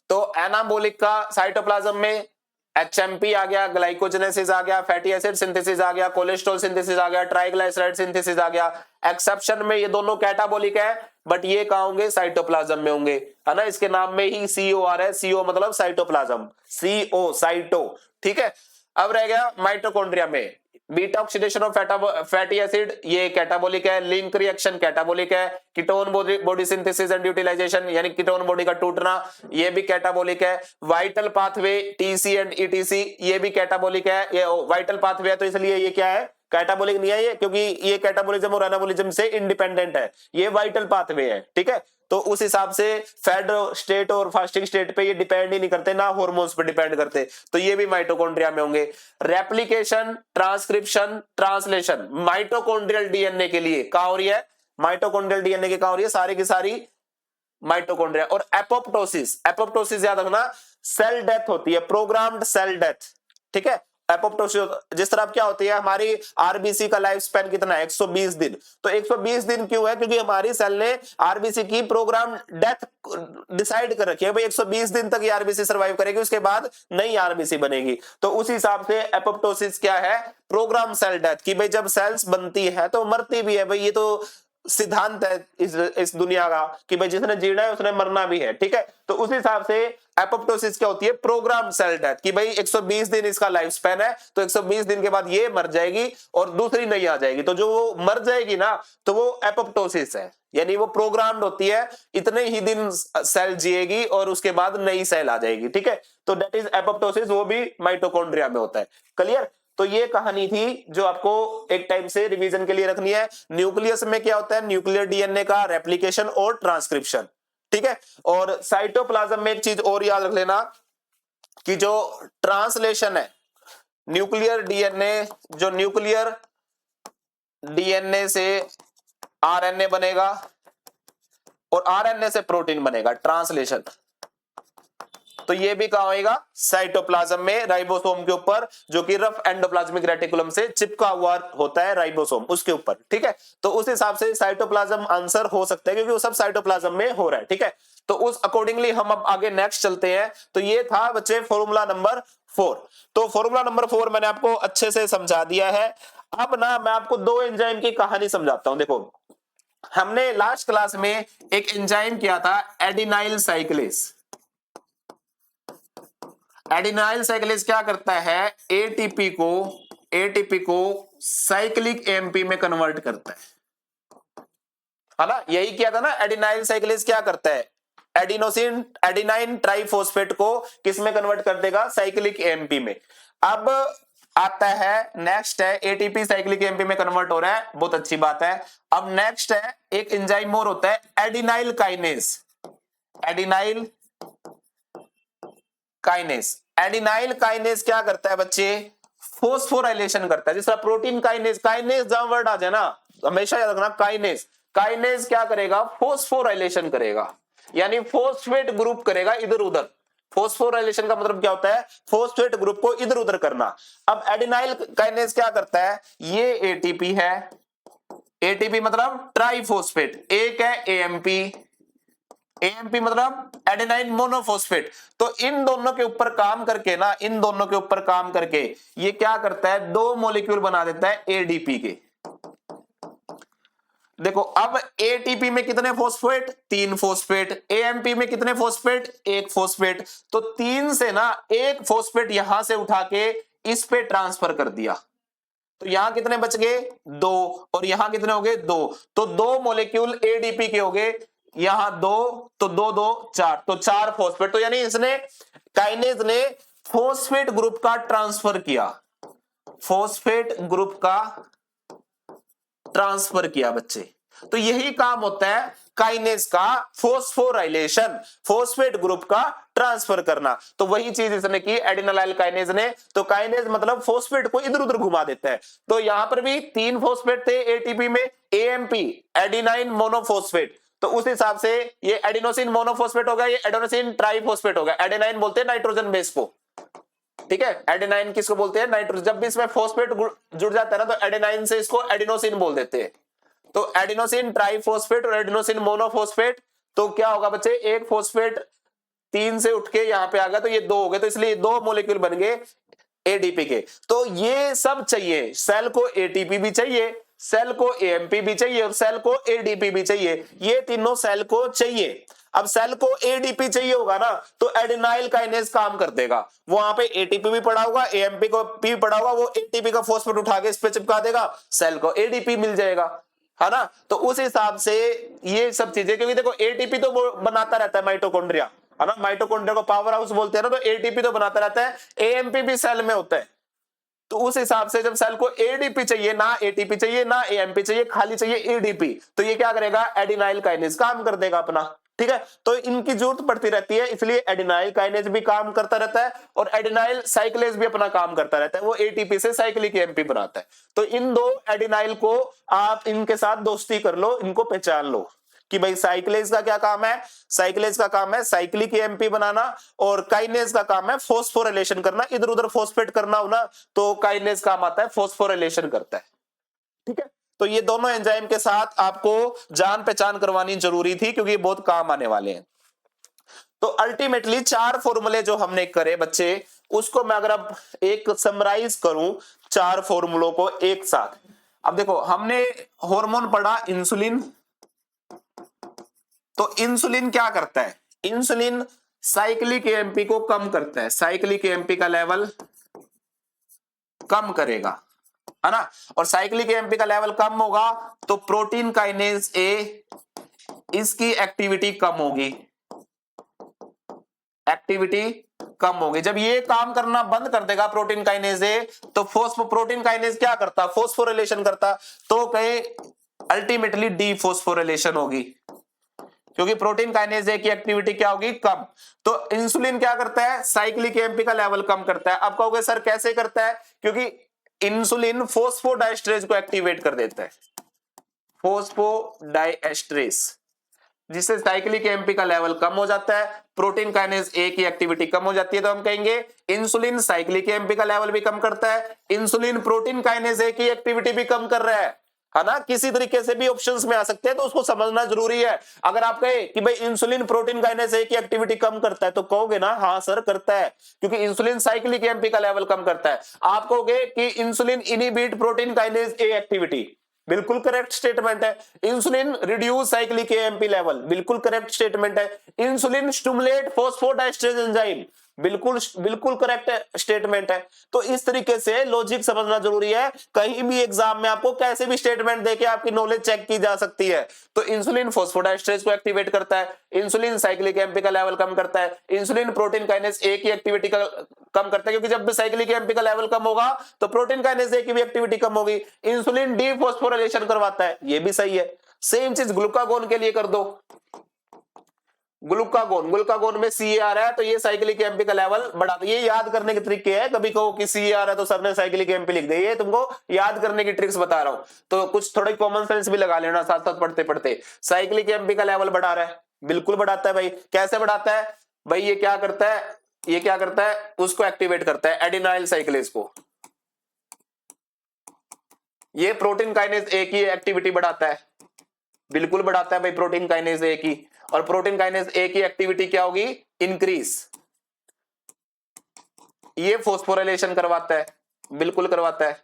तो एनाबोलिक का साइटोप्लाज्म में एचएमपी आ गया, ग्लाइकोजेनेसिस आ गया, फैटी एसिड सिंथेसिस आ गया, कोलेस्ट्रॉल सिंथेसिस आ गया, ट्राइग्लिसराइड सिंथेसिस आ गया। एक्सेप्शन में ये दोनों कैटाबोलिक है, बट ये कहां होंगे? साइटोप्लाज्म में होंगे, है ना? इसके नाम में ही सीओ आ रहा है, सीओ मतलब साइटोप्लाज्म, सीओ साइटो। ठीक है, अब रह गया माइटोकॉन्ड्रिया में beta oxidation of fatty acid, ये कैटाबोलिक है। लिंक रिएक्शन कैटाबोलिक है। Ketone body synthesis and utilization, यानी कीटोन बॉडी का टूटना, ये भी कैटाबोलिक है। Vital pathway TC and ETC, ये भी कैटाबोलिक है। ये वाइटल पाथवे है तो इसलिए ये क्या है? कैटाबोलिक नहीं है ये, क्योंकि ये कैटाबोलिज्म और एनाबोलिज्म से इंडिपेंडेंट है, ये वाइटल पाथवे है। ठीक है, तो उस हिसाब से फेड स्टेट और फास्टिंग स्टेट पे ये डिपेंड ही नहीं करते, ना हार्मोन्स पे डिपेंड करते, तो ये भी माइटोकॉन्ड्रिया में होंगे। Replication, transcription, translation mitochondrial DNA के लिए कहां हो रही है? माइटोकॉन्ड्रियल डीएनए के कहां हो रही है? सारी की सारी माइटोकॉन्ड्रिया। और एपोप्टोसिस, एपोप्टोसिस याद रखना, सेल डेथ होती है, प्रोग्राम्ड सेल डेथ। ठीक है, एपोप्टोसिस जिस तरह क्या होती है, हमारी आरबीसी का लाइफ स्पैन कितना है? 120 दिन। तो 120 दिन क्यों है? क्योंकि हमारी सेल ने आरबीसी की प्रोग्राम डेथ डिसाइड कर रखी है, भाई 120 दिन तक ये आरबीसी सर्वाइव करेगी, उसके बाद नई आरबीसी बनेगी। तो उस हिसाब से एपोप्टोसिस क्या है? प्रोग्राम सेल डेथ, कि भाई जब सेल्स बनती है तो मरती भी है, भाई ये तो सिद्धांत है इस दुनिया का, कि भाई जिसने जीना है उसने मरना भी है। ठीक है, तो उस हिसाब से एपोप्टोसिस क्या होती है? प्रोग्राम सेल डेथ, कि भाई 120 दिन इसका लाइफ स्पैन है, तो 120 दिन के बाद ये मर जाएगी और दूसरी नई आ जाएगी। तो जो वो मर जाएगी ना, तो वो एपोप्टोसिस है, यानी वो प्रोग्राम्ड होती है, इतने ही दिन सेल जिएगी और उसके बाद नई सेल आ जाएगी। ठीक है, तो दैट इज एपोप्टोसिस, वो भी माइटोकॉन्ड्रिया में होता है। क्लियर? तो ये कहानी थी जो आपको एक टाइम से रिवीजन के लिए रखनी है। न्यूक्लियस में क्या होता है? न्यूक्लियर डीएनए का रेप्लिकेशन और ट्रांसक्रिप्शन। ठीक है, और साइटोप्लाज्म में एक चीज और याद रख लेना, कि जो ट्रांसलेशन है, न्यूक्लियर डीएनए, जो न्यूक्लियर डीएनए से आरएनए बनेगा और आरएनए से प्रोटीन बनेगा, ट्रांसलेशन, तो ये भी कहां होगा? साइटोप्लाज्म में, राइबोसोम के ऊपर, जो कि रफ एंडोप्लाज्मिक रेटिकुलम से चिपका हुआ होता है, राइबोसोम उसके ऊपर। ठीक है, तो उस हिसाब से साइटोप्लाज्म आंसर हो सकता है, क्योंकि वो सब साइटोप्लाज्म में हो रहा है। ठीक है, तो उस अकॉर्डिंगली हम अब आगे नेक्स्ट चलते हैं। तो ये था बच्चे फॉर्मूला नंबर 4। तो फॉर्मूला नंबर 4 मैंने आपको अच्छे से समझा दिया है। अब ना मैं आपको दो एंजाइम की कहानी समझाता हूं। देखो, हमने लास्ट क्लास में एक एंजाइम किया था, एडिनाइल साइक्लेस। एडिनाइल साइक्लेज क्या करता है, एटीपी को साइक्लिक एएमपी में कन्वर्ट करता है ना। यही किया था ना, एडिनाइल साइक्लेज क्या करता है, एडिनाइन ट्राइफॉस्फेट को किस में कन्वर्ट कर देगा, साइक्लिक एएमपी में। अब आता है नेक्स्ट है, एटीपी साइक्लिक एएमपी में कन्वर्ट हो रहा है, बहुत अच्छी बात है। अब नेक्स्ट है एक एंजाइम और होता है एडिनाइल काइनेज। एडिनाइल काइनेज क्या करता है बच्चे, फोस्फोराइलेशन करता है। जिस तरह प्रोटीन काइनेज जहां वर्ड आ जाए ना हमेशा याद रखना, काइनेज क्या करेगा, फोस्फोराइलेशन करेगा, यानी फोस्फेट ग्रुप करेगा इधर उधर। फोस्फोराइलेशन का मतलब क्या होता है, फोस्फेट ग्रुप को इधर उधर करना। अब एडिनाइल काइनेज क्या करता है, ये एटीपी है, एटीपी मतलब ट्राइफॉस्फेट, एक है एएमपी, एएमपी मतलब एडेनाइन मोनोफॉस्फेट। तो इन दोनों के ऊपर काम करके ना, इन दोनों के ऊपर काम करके ये क्या करता है, दो मॉलिक्यूल बना देता है एडीपी के। देखो अब एटीपी में कितने फॉस्फेट, 3 फॉस्फेट, एएमपी में कितने फॉस्फेट, 1 फॉस्फेट। तो 3 से ना 1 फॉस्फेट यहां से उठा के इस पे ट्रांसफर कर दिया, तो यहां कितने बच गए, 2, और यहां कितने हो गए, 2। तो 2 मॉलिक्यूल एडीपी के हो गए, यहां 2, तो 2 2 4, तो 4 फॉस्फेट। तो यानी इसने काइनेज ने फॉस्फेट ग्रुप का ट्रांसफर किया, फॉस्फेट ग्रुप का ट्रांसफर किया बच्चे। तो यही काम होता है काइनेज का, फोस्फोराइलेशन, फॉस्फेट ग्रुप का ट्रांसफर करना। तो वही चीज इसने की एडिनाइल काइनेज ने। तो काइनेज मतलब फॉस्फेट को इधर उधर घुमा देता है। तो यहां पर भी 3 फॉस्फेट थे एटीपी में, एएमपी एडिनाइन मोनोफॉस्फेट, तो उस हिसाब से ये एडिनोसिन मोनोफॉस्फेट हो गया, ये एडिनोसिन ट्राइफॉस्फेट हो गया। एडेनाइन बोलते हैं नाइट्रोजन बेस को, ठीक है। एडेनाइन किसको बोलते हैं, नाइट्रोजन। जब भी इसमें फॉस्फेट जुड़ जाता है ना तो एडेनाइन से इसको एडिनोसिन बोल देते हैं। तो एडिनोसिन ट्राइफॉस्फेट और एडिनोसिन मोनोफॉस्फेट, तो क्या होगा बच्चे, एक फॉस्फेट 3 से उठ के यहां पे आ गया, तो ये 2 हो गए, तो इसलिए 2 मॉलिक्यूल बन गए एडीपी के। तो ये सब चाहिए, सेल को एटीपी भी चाहिए, सेल को एएमपी भी चाहिए, और सेल को एडीपी भी चाहिए। ये तीनों सेल को चाहिए। अब सेल को एडीपी चाहिए होगा ना, तो एडिनाइल काइनेज काम कर देगा। वहां पे एटीपी भी पड़ा होगा, एएमपी को पी पड़ा होगा, वो एटीपी का फॉस्फेट उठा के इस पे चिपका देगा, सेल को एडीपी मिल जाएगा, है ना। तो उस हिसाब से ये सब चीजें, क्योंकि देखो एटीपी तो बनाता रहता है माइटोकॉन्ड्रिया, है ना, माइटोकॉन्ड्रिया को पावर हाउस बोलते हैं ना, तो एटीपी तो बनाता रहता है, एएमपी भी सेल में होता है। तो उस हिसाब से जब सेल को एडीपी चाहिए, ना एटीपी चाहिए ना एएमपी चाहिए, खाली चाहिए एडीपी, तो ये क्या करेगा, एडिनाइल काइनेज काम कर देगा अपना, ठीक है। तो इनकी जरूरत पड़ती रहती है, इसलिए एडिनाइल काइनेज भी काम करता रहता है और एडिनाइल साइक्लेज भी अपना काम करता रहता है, वो एटीपी से साइक्लिक एएमपी बनाता है। तो इन दो एडिनाइल को आप इनके साथ दोस्ती कर लो, इनको पहचान लो कि भाई साइक्लेज का क्या काम है, साइक्लेज का काम है साइक्लिक एएमपी बनाना, और काइनेज का काम है फॉस्फोराइलेशन करना, इधर उधर फॉस्फेट करना हो ना, तो काइनेज काम आता है, फॉस्फोराइलेशन करता है, ठीक है। तो ये दोनों एंजाइम के साथ आपको जान पहचान करवानी जरूरी थी, क्योंकि ये बहुत काम आने वाले हैं। तो अल्टीमेटली 4 फॉर्मूले जो हमने करे बच्चे, उसको मैं अगर अब एक समराइज करूं 4 फॉर्मूलों को एक साथ। अब देखो हमने हार्मोन पढ़ा इंसुलिन, तो इंसुलिन क्या करता है, इंसुलिन साइक्लिक एएमपी को कम करता है, साइक्लिक एएमपी का लेवल कम करेगा, है ना। और साइक्लिक एएमपी का लेवल कम होगा तो प्रोटीन काइनेज ए, इसकी एक्टिविटी कम होगी, एक्टिविटी कम होगी। जब ये काम करना बंद कर देगा प्रोटीन काइनेज ए, तो प्रोटीन काइनेज क्या करता, फॉस्फोराइलेशन करता, तो कहीं अल्टीमेटली डीफॉस्फोराइलेशन होगी, क्योंकि प्रोटीन काइनेज ए की एक्टिविटी क्या होगी, कम। तो इंसुलिन क्या करता है, साइक्लिक एएमपी का लेवल कम करता है। अब कहोगे सर कैसे करता है, क्योंकि इंसुलिन फोस्फोडाइएस्ट्रेज को एक्टिवेट कर देता है, फोस्फोडाइएस्ट्रेज, जिससे साइक्लिक एएमपी का लेवल कम हो जाता है, प्रोटीन काइनेज ए की एक्टिविटी कम हो जाती है। तो हम कहेंगे इंसुलिन साइक्लिक एएमपी का लेवल भी कम करता है, इंसुलिन प्रोटीन काइनेज ए की एक्टिविटी भी कम कर रहा है ना। किसी तरीके से भी ऑप्शंस में आ सकते हैं, तो उसको समझना जरूरी है। अगर आप कहे कि भाई इंसुलिन प्रोटीन काइनेज ए की एक्टिविटी कम करता है, तो कहोगे ना हाँ सर करता है, क्योंकि इंसुलिन साइक्लिक एएमपी का लेवल कम करता है। आप कहोगे कि insulin inhibit protein kinase A activity, बिल्कुल करेक्ट स्टेटमेंट है। Insulin reduce cyclic AMP level, बिल्कुल करेक्ट स्टेटमेंट है। इंसुलिन स्टिमुलेट फॉस्फोडाइएस्ट्रेज एंजाइम, बिल्कुल बिल्कुल करेक्ट स्टेटमेंट है। तो इस तरीके से लॉजिक समझना जरूरी है। कहीं भी एग्जाम में आपको कैसे भी स्टेटमेंट देके आपकी नॉलेज चेक की जा सकती है। तो इंसुलिन फॉस्फोडाइस्ट्रेज को एक्टिवेट करता है, इंसुलिन साइक्लिक एमपी का लेवल कम करता है, इंसुलिन प्रोटीन काइनेज ए की एक्टिविटी का कम करता है, क्योंकि जब भी साइक्लिक एमपी का लेवल कम होगा तो प्रोटीन काइनेज ए की भी एक्टिविटी कम होगी। इंसुलिन डीफॉस्फोराइलेशन करवाता है, ये भी सही है। सेम चीज ग्लूकागोन के लिए कर दो। ग्लूकागोन में सी आ रहा है तो ये साइक्लिक एमपी का लेवल बढ़ा दो। ये याद करने के तरीके है, कभी कहो कि सी आ रहा है तो सर ने साइक्लिक एमपी लिख दिया, ये तुमको याद करने की ट्रिक्स बता रहा हूं। तो कुछ थोड़ी कॉमन सेंस भी लगा लेना साथ साथ पढ़ते पढ़ते। साइक्लिक एमपी का लेवल बढ़ा रहा है, बिल्कुल बढ़ाता है भाई। कैसे बढ़ाता है भाई? ये क्या करता है, उसको एक्टिवेट करता है, एडिनाइल साइक्लेज को। ये प्रोटीन काइनेज ए की एक्टिविटी बढ़ाता है, बिल्कुल बढ़ाता है भाई प्रोटीन काइनेज ए की। और प्रोटीन काइनेज ए की एक्टिविटी क्या होगी? इंक्रीज। ये फॉस्फोराइलेशन करवाता है, बिल्कुल करवाता है।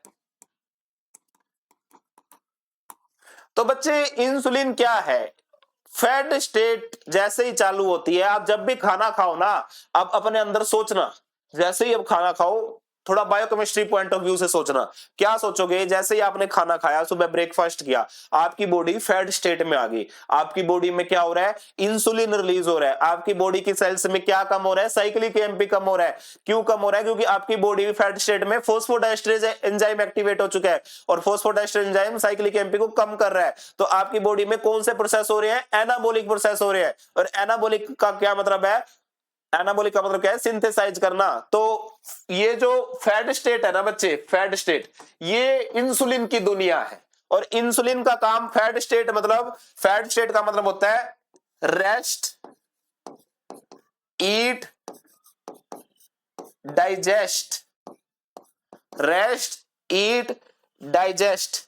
तो बच्चे इंसुलिन क्या है? फैट स्टेट जैसे ही चालू होती है, आप जब भी खाना खाओ ना, आप अपने अंदर सोचना, जैसे ही आप खाना खाओ थोड़ा बायोकेमिस्ट्री पॉइंट ऑफ व्यू से सोचना। क्या सोचोगे? जैसे ही आपने खाना खाया, सुबह ब्रेकफास्ट किया, आपकी बॉडी फैट स्टेट में आ गई। आपकी बॉडी में क्या हो रहा है? इंसुलिन रिलीज हो रहा है। आपकी बॉडी की सेल्स में क्या कम हो रहा है? साइक्लिक एमपी कम हो रहा है। क्यों कम हो रहा है? क्योंकि आपकी बॉडी फैट स्टेट में फॉस्फोडाइस्ट्रेज एंजाइम एक्टिवेट हो चुका है और फॉस्फोडाइस्ट्रेज एंजाइम साइक्लिक एमपी को कम कर रहा है। तो आपकी बॉडी में कौन से प्रोसेस हो रहे हैं? एनाबॉलिक प्रोसेस हो रहे हैं। और एनाबॉलिक का क्या मतलब है? एनाबॉलिक का मतलब क्या है? सिंथेसाइज करना। तो ये जो फैट स्टेट है ना बच्चे, फैट स्टेट, ये इंसुलिन की दुनिया है। और इंसुलिन का काम, फैट स्टेट का मतलब होता है रेस्ट, ईट, डाइजेस्ट। रेस्ट, ईट, डाइजेस्ट,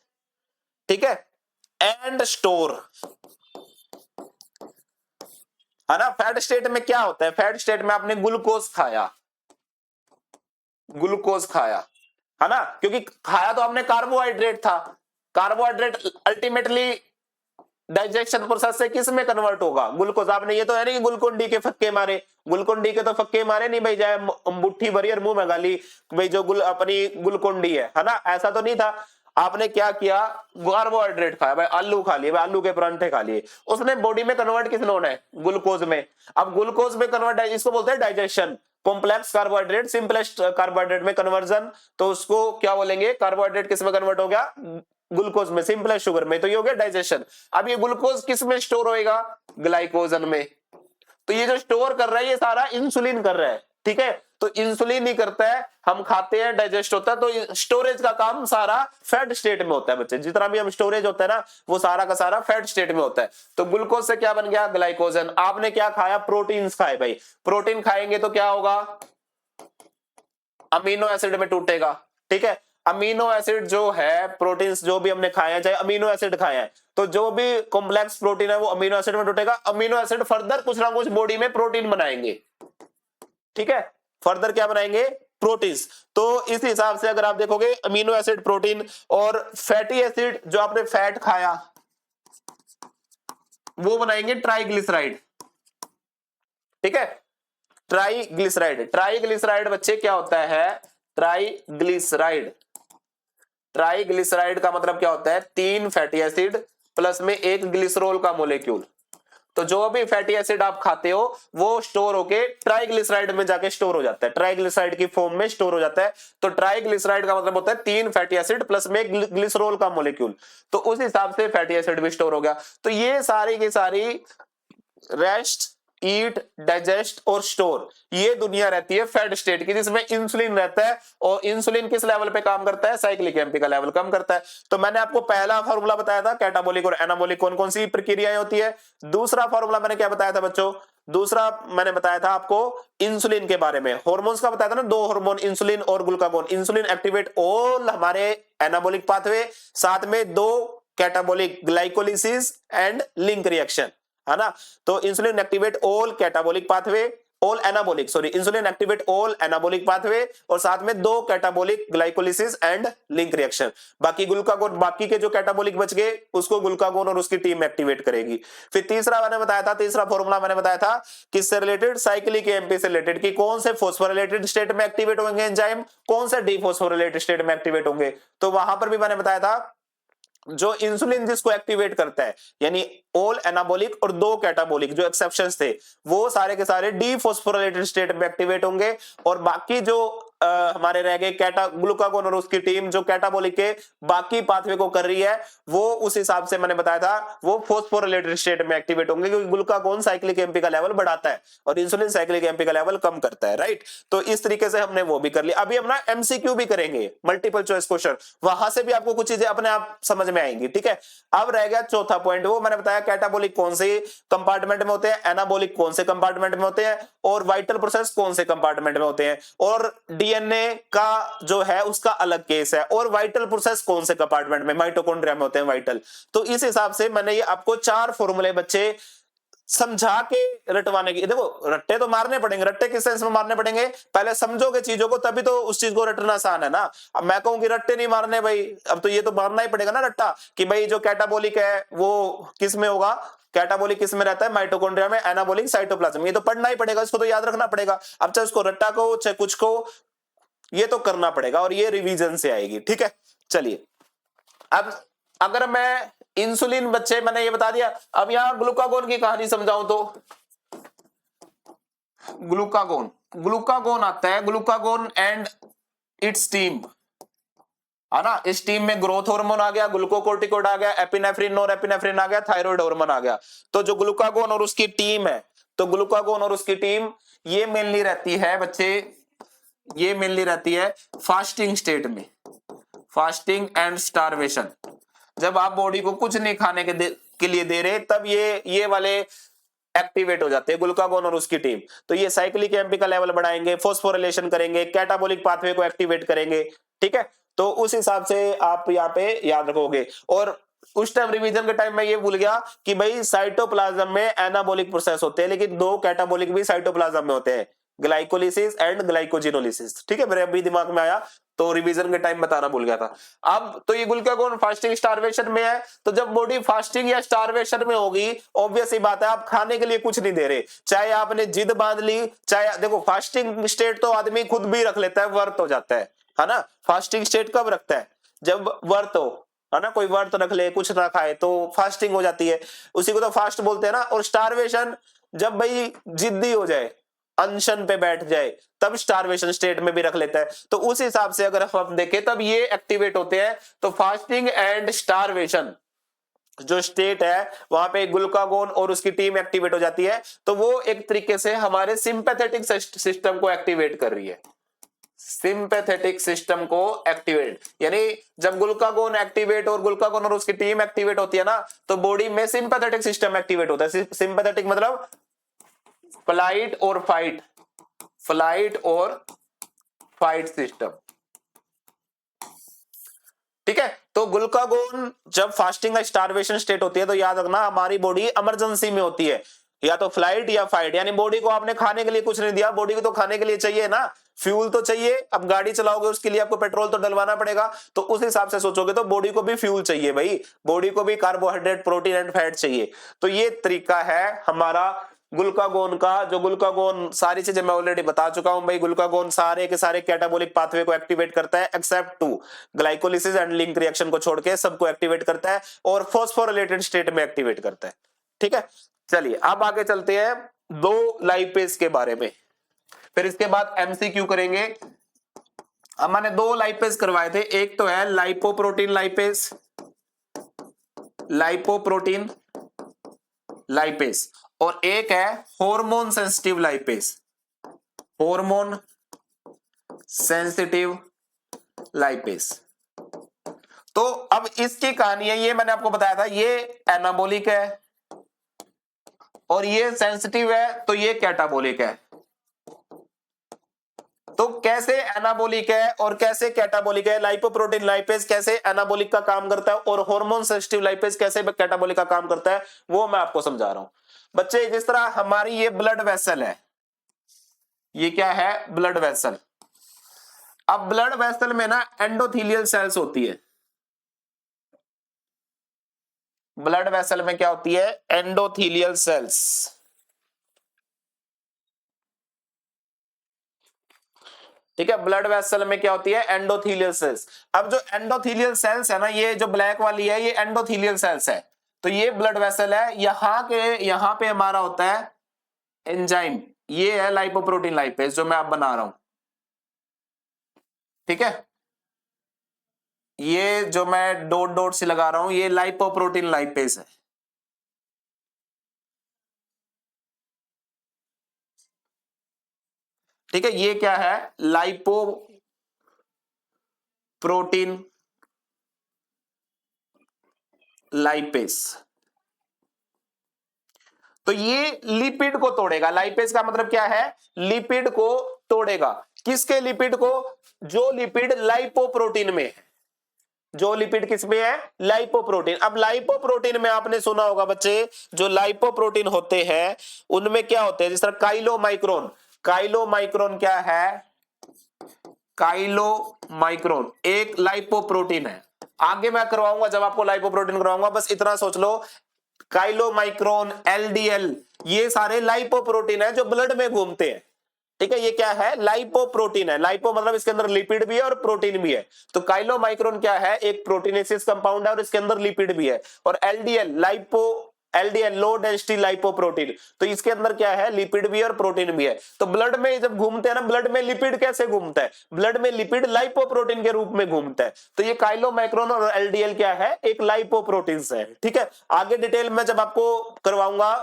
ठीक है, एंड स्टोर, है ना। फैट स्टेट में क्या होता है? फैट स्टेट में आपने ग्लूकोज खाया, है ना, क्योंकि खाया तो आपने कार्बोहाइड्रेट था। कार्बोहाइड्रेट अल्टीमेटली डाइजेशन प्रोसेस से किस में कन्वर्ट होगा? ग्लूकोज। आपने ये तो है नहीं कि ग्लूकोन डी के फक्के मारे, ग्लूकोन डी के तो फक्के मारे नहीं भाई, जाए मुट्ठी भरी और मुंह में गाली भाई जो अपनी ग्लूकोन डी है ना, ऐसा तो नहीं था। आपने क्या किया? कार्बोहाइड्रेट खाया भाई, आलू खा लिए भाई, आलू के परांठे खा लिए, उसने बॉडी में कन्वर्ट किस में होना है? ग्लूकोज में। अब ग्लूकोज में कन्वर्ट है, इसको बोलते हैं digestion. Complex carbohydrate simplest carbohydrate में कन्वर्जन, तो उसको क्या बोलेंगे? कार्बोहाइड्रेट किस में कन्वर्ट हो गया? ग्लूकोज में, सिंपलेस्ट शुगर में, तो ये हो गया डाइजेशन। अब ये ग्लूकोज किस में स्टोर होएगा? ग्लाइकोजन में। तो ये जो स्टोर कर रहा है ये सारा इंसुलिन कर रहा है, ठीक है। तो इंसुलिन ही करता है, हम खाते हैं, डाइजेस्ट होता है। तो स्टोरेज का काम सारा फैट स्टेट में होता है बच्चे। जितना भी हम स्टोरेज होता है ना, वो सारा का सारा फैट स्टेट में होता है। तो ग्लूकोज से क्या बन गया? ग्लाइकोजन। आपने क्या खाया? प्रोटीन्स खाए भाई। प्रोटीन खाएंगे तो क्या होगा? अमीनो एसिड में टूटेगा, ठीक है। अमीनो एसिड जो है, प्रोटीन्स जो भी हमने खाए हैं, चाहे अमीनो एसिड खाए हैं, तो जो भी कॉम्प्लेक्स प्रोटीन है वो अमीनो एसिड में टूटेगा। अमीनो एसिड फर्दर कुछ ना कुछ बॉडी में प्रोटीन बनाएंगे, ठीक है। फर्दर क्या बनाएंगे? प्रोटीन्स। तो इस हिसाब से अगर आप देखोगे अमीनो एसिड, प्रोटीन और फैटी एसिड, जो आपने फैट खाया वो बनाएंगे ट्राइग्लिसराइड, ठीक है। ट्राइग्लिसराइड बच्चे क्या होता है? ट्राइग्लिसराइड का मतलब क्या होता है? 3 फैटी एसिड प्लस में 1 ग्लिसरॉल का मोलेक्यूल। तो जो भी फैटी एसिड आप खाते हो वो स्टोर होके ट्राइग्लिसराइड में जाके स्टोर हो जाता है, ट्राइग्लिसराइड की फॉर्म में स्टोर हो जाता है। तो ट्राइग्लिसराइड का मतलब होता है 3 फैटी एसिड प्लस में ग्लिसरॉल का मोलेक्यूल। तो उस हिसाब से फैटी एसिड भी स्टोर हो गया। तो ये सारी की सारी रेस्ट, ईट, डाइजेस्ट और स्टोर, ये दुनिया रहती है फैट स्टेट की, जिसमें इंसुलिन रहता है। और इंसुलिन किस लेवल पे काम करता है? साइक्लिक एमपी का लेवल कम करता है। तो मैंने आपको पहला फार्मूला बताया था, कैटाबॉलिक और एनाबॉलिक कौन कौन सी प्रक्रियाएं होती है। दूसरा फार्मूला मैंने क्या बताया था बच्चों? दूसरा मैंने बताया था आपको इंसुलिन के बारे में। हार्मोन्स का बताया था ना, 2 हार्मोन, इंसुलिन और ग्लूकागोन। इंसुलिन एक्टिवेट ऑल हमारे एनाबॉलिक पाथवे, साथ में 2 catabolic, glycolysis and link reaction, है ना। तो insulin activate all catabolic pathway all anabolic, sorry insulin activate all anabolic pathway, और साथ में 2 catabolic glycolysis and link reaction. बाकी ग्लूकागोन, बाकी के जो कैटाबोलिक बच गए उसको ग्लूकागोन और उसकी टीम एक्टिवेट करेगी। फिर तीसरा मैंने बताया था, तीसरा फॉर्मूला मैंने बताया था किससे रिलेटेड, साइक्लिक एएमपी से रिलेटेड, कि कौन से फॉस्फोरिलेटेड स्टेट में एक्टिवेट होंगे एंजाइम, कौन से डीफॉस्फोरिलेटेड स्टेट में एक्टिवेट होंगे। तो वहां पर भी मैंने बताया था जो इंसुलिन जिसको एक्टिवेट करता है, यानी ऑल एनाबोलिक और 2 कैटाबोलिक जो एक्सेप्शंस थे, वो सारे के सारे डीफॉस्फोरिलेटेड स्टेट में एक्टिवेट होंगे, और बाकी जो हमारे रह गए कैटा ग्लूकागोन और उसकी टीम जो कैटाबोलिक के बाकी पाथवे को कर रही है, वो उस हिसाब से मैंने बताया था वो फॉस्फोरिलेटेड स्टेट में एक्टिवेट होंगे, क्योंकि ग्लूकागोन साइक्लिक एएमपी का लेवल बढ़ाता है और इंसुलिन साइक्लिक एएमपी का लेवल कम करता है, राइट। तो इस तरीके से हमने वो भी कर लिया। अभी हम ना एमसीक्यू भी करेंगे, मल्टीपल चॉइस क्वेश्चन, वहां से भी आपको कुछ चीजें अपने आप समझ में आएंगी, ठीक है। अब रह गया चौथा पॉइंट, वो मैंने बताया कैटाबोलिक कौन से कंपार्टमेंट में होते हैं, एनाबोलिक कौन से कंपार्टमेंट में होते हैं, और वाइटल प्रोसेस कौन से कंपार्टमेंट में होते हैं, और डीएनए का जो है उसका अलग केस है, और वाइटल प्रोसेस कौन से कंपार्टमेंट में, माइटोकॉन्ड्रिया में होते हैं वाइटल। तो इस हिसाब से मैंने ये आपको 4 फॉर्मूले बच्चे समझा के रटवाने की, देखो रट्टे तो मारने पड़ेंगे, रट्टे किस सेंस में मारने पड़ेंगे, पहले समझोगे चीजों को तभी तो उस चीज को रटना आसान है ना। अब मैं कहूं कि रट्टे नहीं मारने भाई, अब तो ये तो मारना ही पड़ेगा ना रट्टा, कि भाई जो कैटाबोलिक है वो किस में होगा, कैटाबोलिक किस में रहता है, माइटोकॉन्ड्रिया में, एनाबोलिक साइटोप्लाज्म, ये तो पढ़ना ही पड़ेगा, इसको तो याद रखना पड़ेगा। अब चाहे उसको रट्टा को चाहे कुछ को, ये तो करना पड़ेगा, और ये रिवीजन से आएगी, ठीक है। चलिए अब अगर मैं इंसुलिन बच्चे मैंने ये बता दिया, अब यहां ग्लूकागोन की कहानी समझाऊं तो ग्लूकागोन, ग्लूकागोन आता है, ग्लूकागोन एंड इट्स टीम, है ना। इस टीम में ग्रोथ हार्मोन आ गया, ग्लूकोकोर्टिकोइड आ गया, एपिनेफ्रिन, नॉरएपिनेफ्रिन आ गया, थायराइड हार्मोन आ गया। तो जो ग्लूकागोन और उसकी टीम है, तो ग्लूकागोन और उसकी टीम ये मेनली रहती है बच्चे, ये मेनली रहती है फास्टिंग स्टेट में, फास्टिंग एंड स्टारवेशन। जब आप बॉडी को कुछ नहीं खाने के लिए दे रहे, तब ये वाले एक्टिवेट हो जाते हैं, ग्लूकागोन और उसकी टीम। तो ये साइक्लिक एएमपी का लेवल बढ़ाएंगे, फॉस्फोरिलेशन करेंगे, कैटाबोलिक पाथवे को एक्टिवेट करेंगे, ठीक है। तो उस हिसाब से आप यहाँ पे याद रखोगे। और उस टाइम रिवीजन के टाइम में ये भूल गया कि भाई साइटोप्लाज्म में एनाबोलिक प्रोसेस होते हैं, लेकिन 2 कैटाबोलिक भी साइटोप्लाज्म में होते हैं, ग्लाइकोलिसिस एंड ग्लाइकोजिनोलिसिस, ठीक है। मेरे अभी दिमाग में आया तो रिवीजन के टाइम बताना भूल गया था। अब तो ये ग्लूकागोन फास्टिंग स्टारवेशन में है, तो जब बॉडी फास्टिंग या स्टारवेशन में होगी, ऑब्वियस ही बात है आप खाने के लिए कुछ नहीं दे रहे, चाहे आपने जिद बांध ली, चाहे देखो फास्टिंग स्टेट तो आदमी खुद भी रख लेता है, व्रत हो जाता है ना। फास्टिंग स्टेट कब रखता है, जब व्रत हो, है ना, कोई व्रत रख ले कुछ ना खाए तो फास्टिंग हो जाती है, उसी को तो फास्ट बोलते हैं ना। और स्टारवेशन जब भाई जिद्दी हो जाए, अनशन पे बैठ जाए, तब स्टारवेशन स्टेट में भी रख लेता है। तो उस हिसाब से अगर हम देखें तब ये एक्टिवेट होते हैं। तो फास्टिंग एंड स्टारवेशन जो स्टेट है वहां पे ग्लूकागोन और उसकी टीम एक्टिवेट हो जाती है, तो वो एक तरीके से हमारे सिंपैथेटिक सिस्टम को एक्टिवेट कर रही है, सिंपैथेटिक सिस्टम को एक्टिवेट, यानी जब ग्लूकागोन एक्टिवेट और ग्लूकागोन और उसकी टीम एक्टिवेट होती है ना, तो बॉडी में सिंपैथेटिक सिस्टम एक्टिवेट होता है। सिंपैथेटिक मतलब फ्लाइट और फाइट, फ्लाइट और फाइट सिस्टम, ठीक है। तो ग्लूकागोन जब फास्टिंग या स्टारवेशन स्टेट होती है, तो याद रखना हमारी बॉडी इमरजेंसी में होती है, या तो फ्लाइट या फाइट, यानी बॉडी को आपने खाने के लिए कुछ नहीं दिया, बॉडी को तो खाने के लिए चाहिए ना, फ्यूल तो चाहिए। अब गाड़ी चलाओगे उसके लिए आपको पेट्रोल तो डलवाना पड़ेगा, तो उस हिसाब से सोचोगे तो बॉडी को भी फ्यूल चाहिए भाई, बॉडी को भी कार्बोहाइड्रेट, प्रोटीन एंड फैट चाहिए। तो ये तरीका है हमारा ग्लूकागोन का। जो ग्लूकागोन सारी चीजें मैं ऑलरेडी बता चुका हूं भाई, ग्लूकागोन सारे के सारे कैटाबोलिक पाथवे को एक्टिवेट करता है except 2 glycolysis and link reaction को छोड़ के सबको एक्टिवेट करता है, और फॉस्फोरिलेटेड स्टेट में एक्टिवेट करता है, ठीक है। चलिए अब आगे चलते हैं 2 लाइपेज के बारे में, फिर इसके बाद एमसीक्यू करेंगे। अब मैंने 2 लाइपेज करवाए थे, एक तो है लाइपोप्रोटीन लाइपेज, लाइपोप्रोटीन लाइपेज, और एक है hormone sensitive lipase, hormone sensitive lipase. तो अब इसकी कहानी है, ये मैंने आपको बताया था, ये एनाबोलिक है और ये सेंसिटिव है, तो ये कैटाबोलिक है। तो कैसे एनाबोलिक है और कैसे कैटाबोलिक है, लाइपोप्रोटीन लाइपेज कैसे एनाबोलिक का काम करता है और हार्मोन सेंसिटिव लाइपेज कैसे कैटाबोलिक का काम करता है, वो मैं आपको समझा रहा हूं। बच्चे जिस तरह हमारी ये ब्लड वेसल है, ये क्या है, ब्लड वेसल। अब ब्लड वेसल में ना एंडोथीलियल सेल्स होती है। ब्लड वेसल में क्या होती है, एंडोथीलियल सेल्स। ठीक है, ब्लड वेसल में क्या होती है, एंडोथीलियल सेल्स। अब जो एंडोथीलियल सेल्स है ना, ये जो ब्लैक वाली है ये एंडोथीलियल सेल्स है। तो ये ब्लड वेसल है, यहां पे हमारा होता है एंजाइम, ये है लाइपोप्रोटीन लाइपेज जो मैं अब बना रहा हूं। ठीक है, ये जो मैं डॉट डॉट से लगा रहा हूं ये लाइपोप्रोटीन लाइपेज है। ठीक है, ये क्या है, लाइपोप्रोटीन लाइपेज। तो ये लिपिड को तोड़ेगा। लाइपेज का मतलब क्या है, लिपिड को तोड़ेगा। किसके लिपिड को, जो लिपिड लाइपोप्रोटीन में है। जो लिपिड किसमें है, लाइपोप्रोटीन। अब लाइपोप्रोटीन में आपने सुना होगा बच्चे, जो लाइपोप्रोटीन होते हैं उनमें क्या होते हैं, जिस तरह काइलोमाइक्रोन। काइलोमाइक्रोन क्या है, काइलोमाइक्रोन एक लाइपोप्रोटीन है। आगे मैं करवाऊंगा जब आपको लाइपोप्रोटीन करवाऊंगा, बस इतना सोच लो, काइलोमाइक्रोन, एलडीएल, ये सारे लाइपोप्रोटीन है जो ब्लड में घूमते हैं। ठीक है, ये क्या है, लाइपोप्रोटीन है। लाइपो मतलब इसके अंदर लिपिड भी है और प्रोटीन भी है। तो काइलोमाइक्रोन क्या है, एक प्रोटीनेसिस कंपाउंड है और इसके अंदर लिपिड भी है। और LDL, LDL low density lipoprotein, तो इसके अंदर क्या है, लिपिड भी है और प्रोटीन भी है। तो ब्लड में जब घूमते हैं ना, ब्लड में लिपिड कैसे घूमता है, ब्लड में लिपिड लाइपोप्रोटीन के रूप में घूमता है। तो ये काइलोमाइक्रोन और एलडीएल क्या है, एक लाइपोप्रोटीन है। ठीक है, आगे डिटेल में जब आपको करवाऊंगा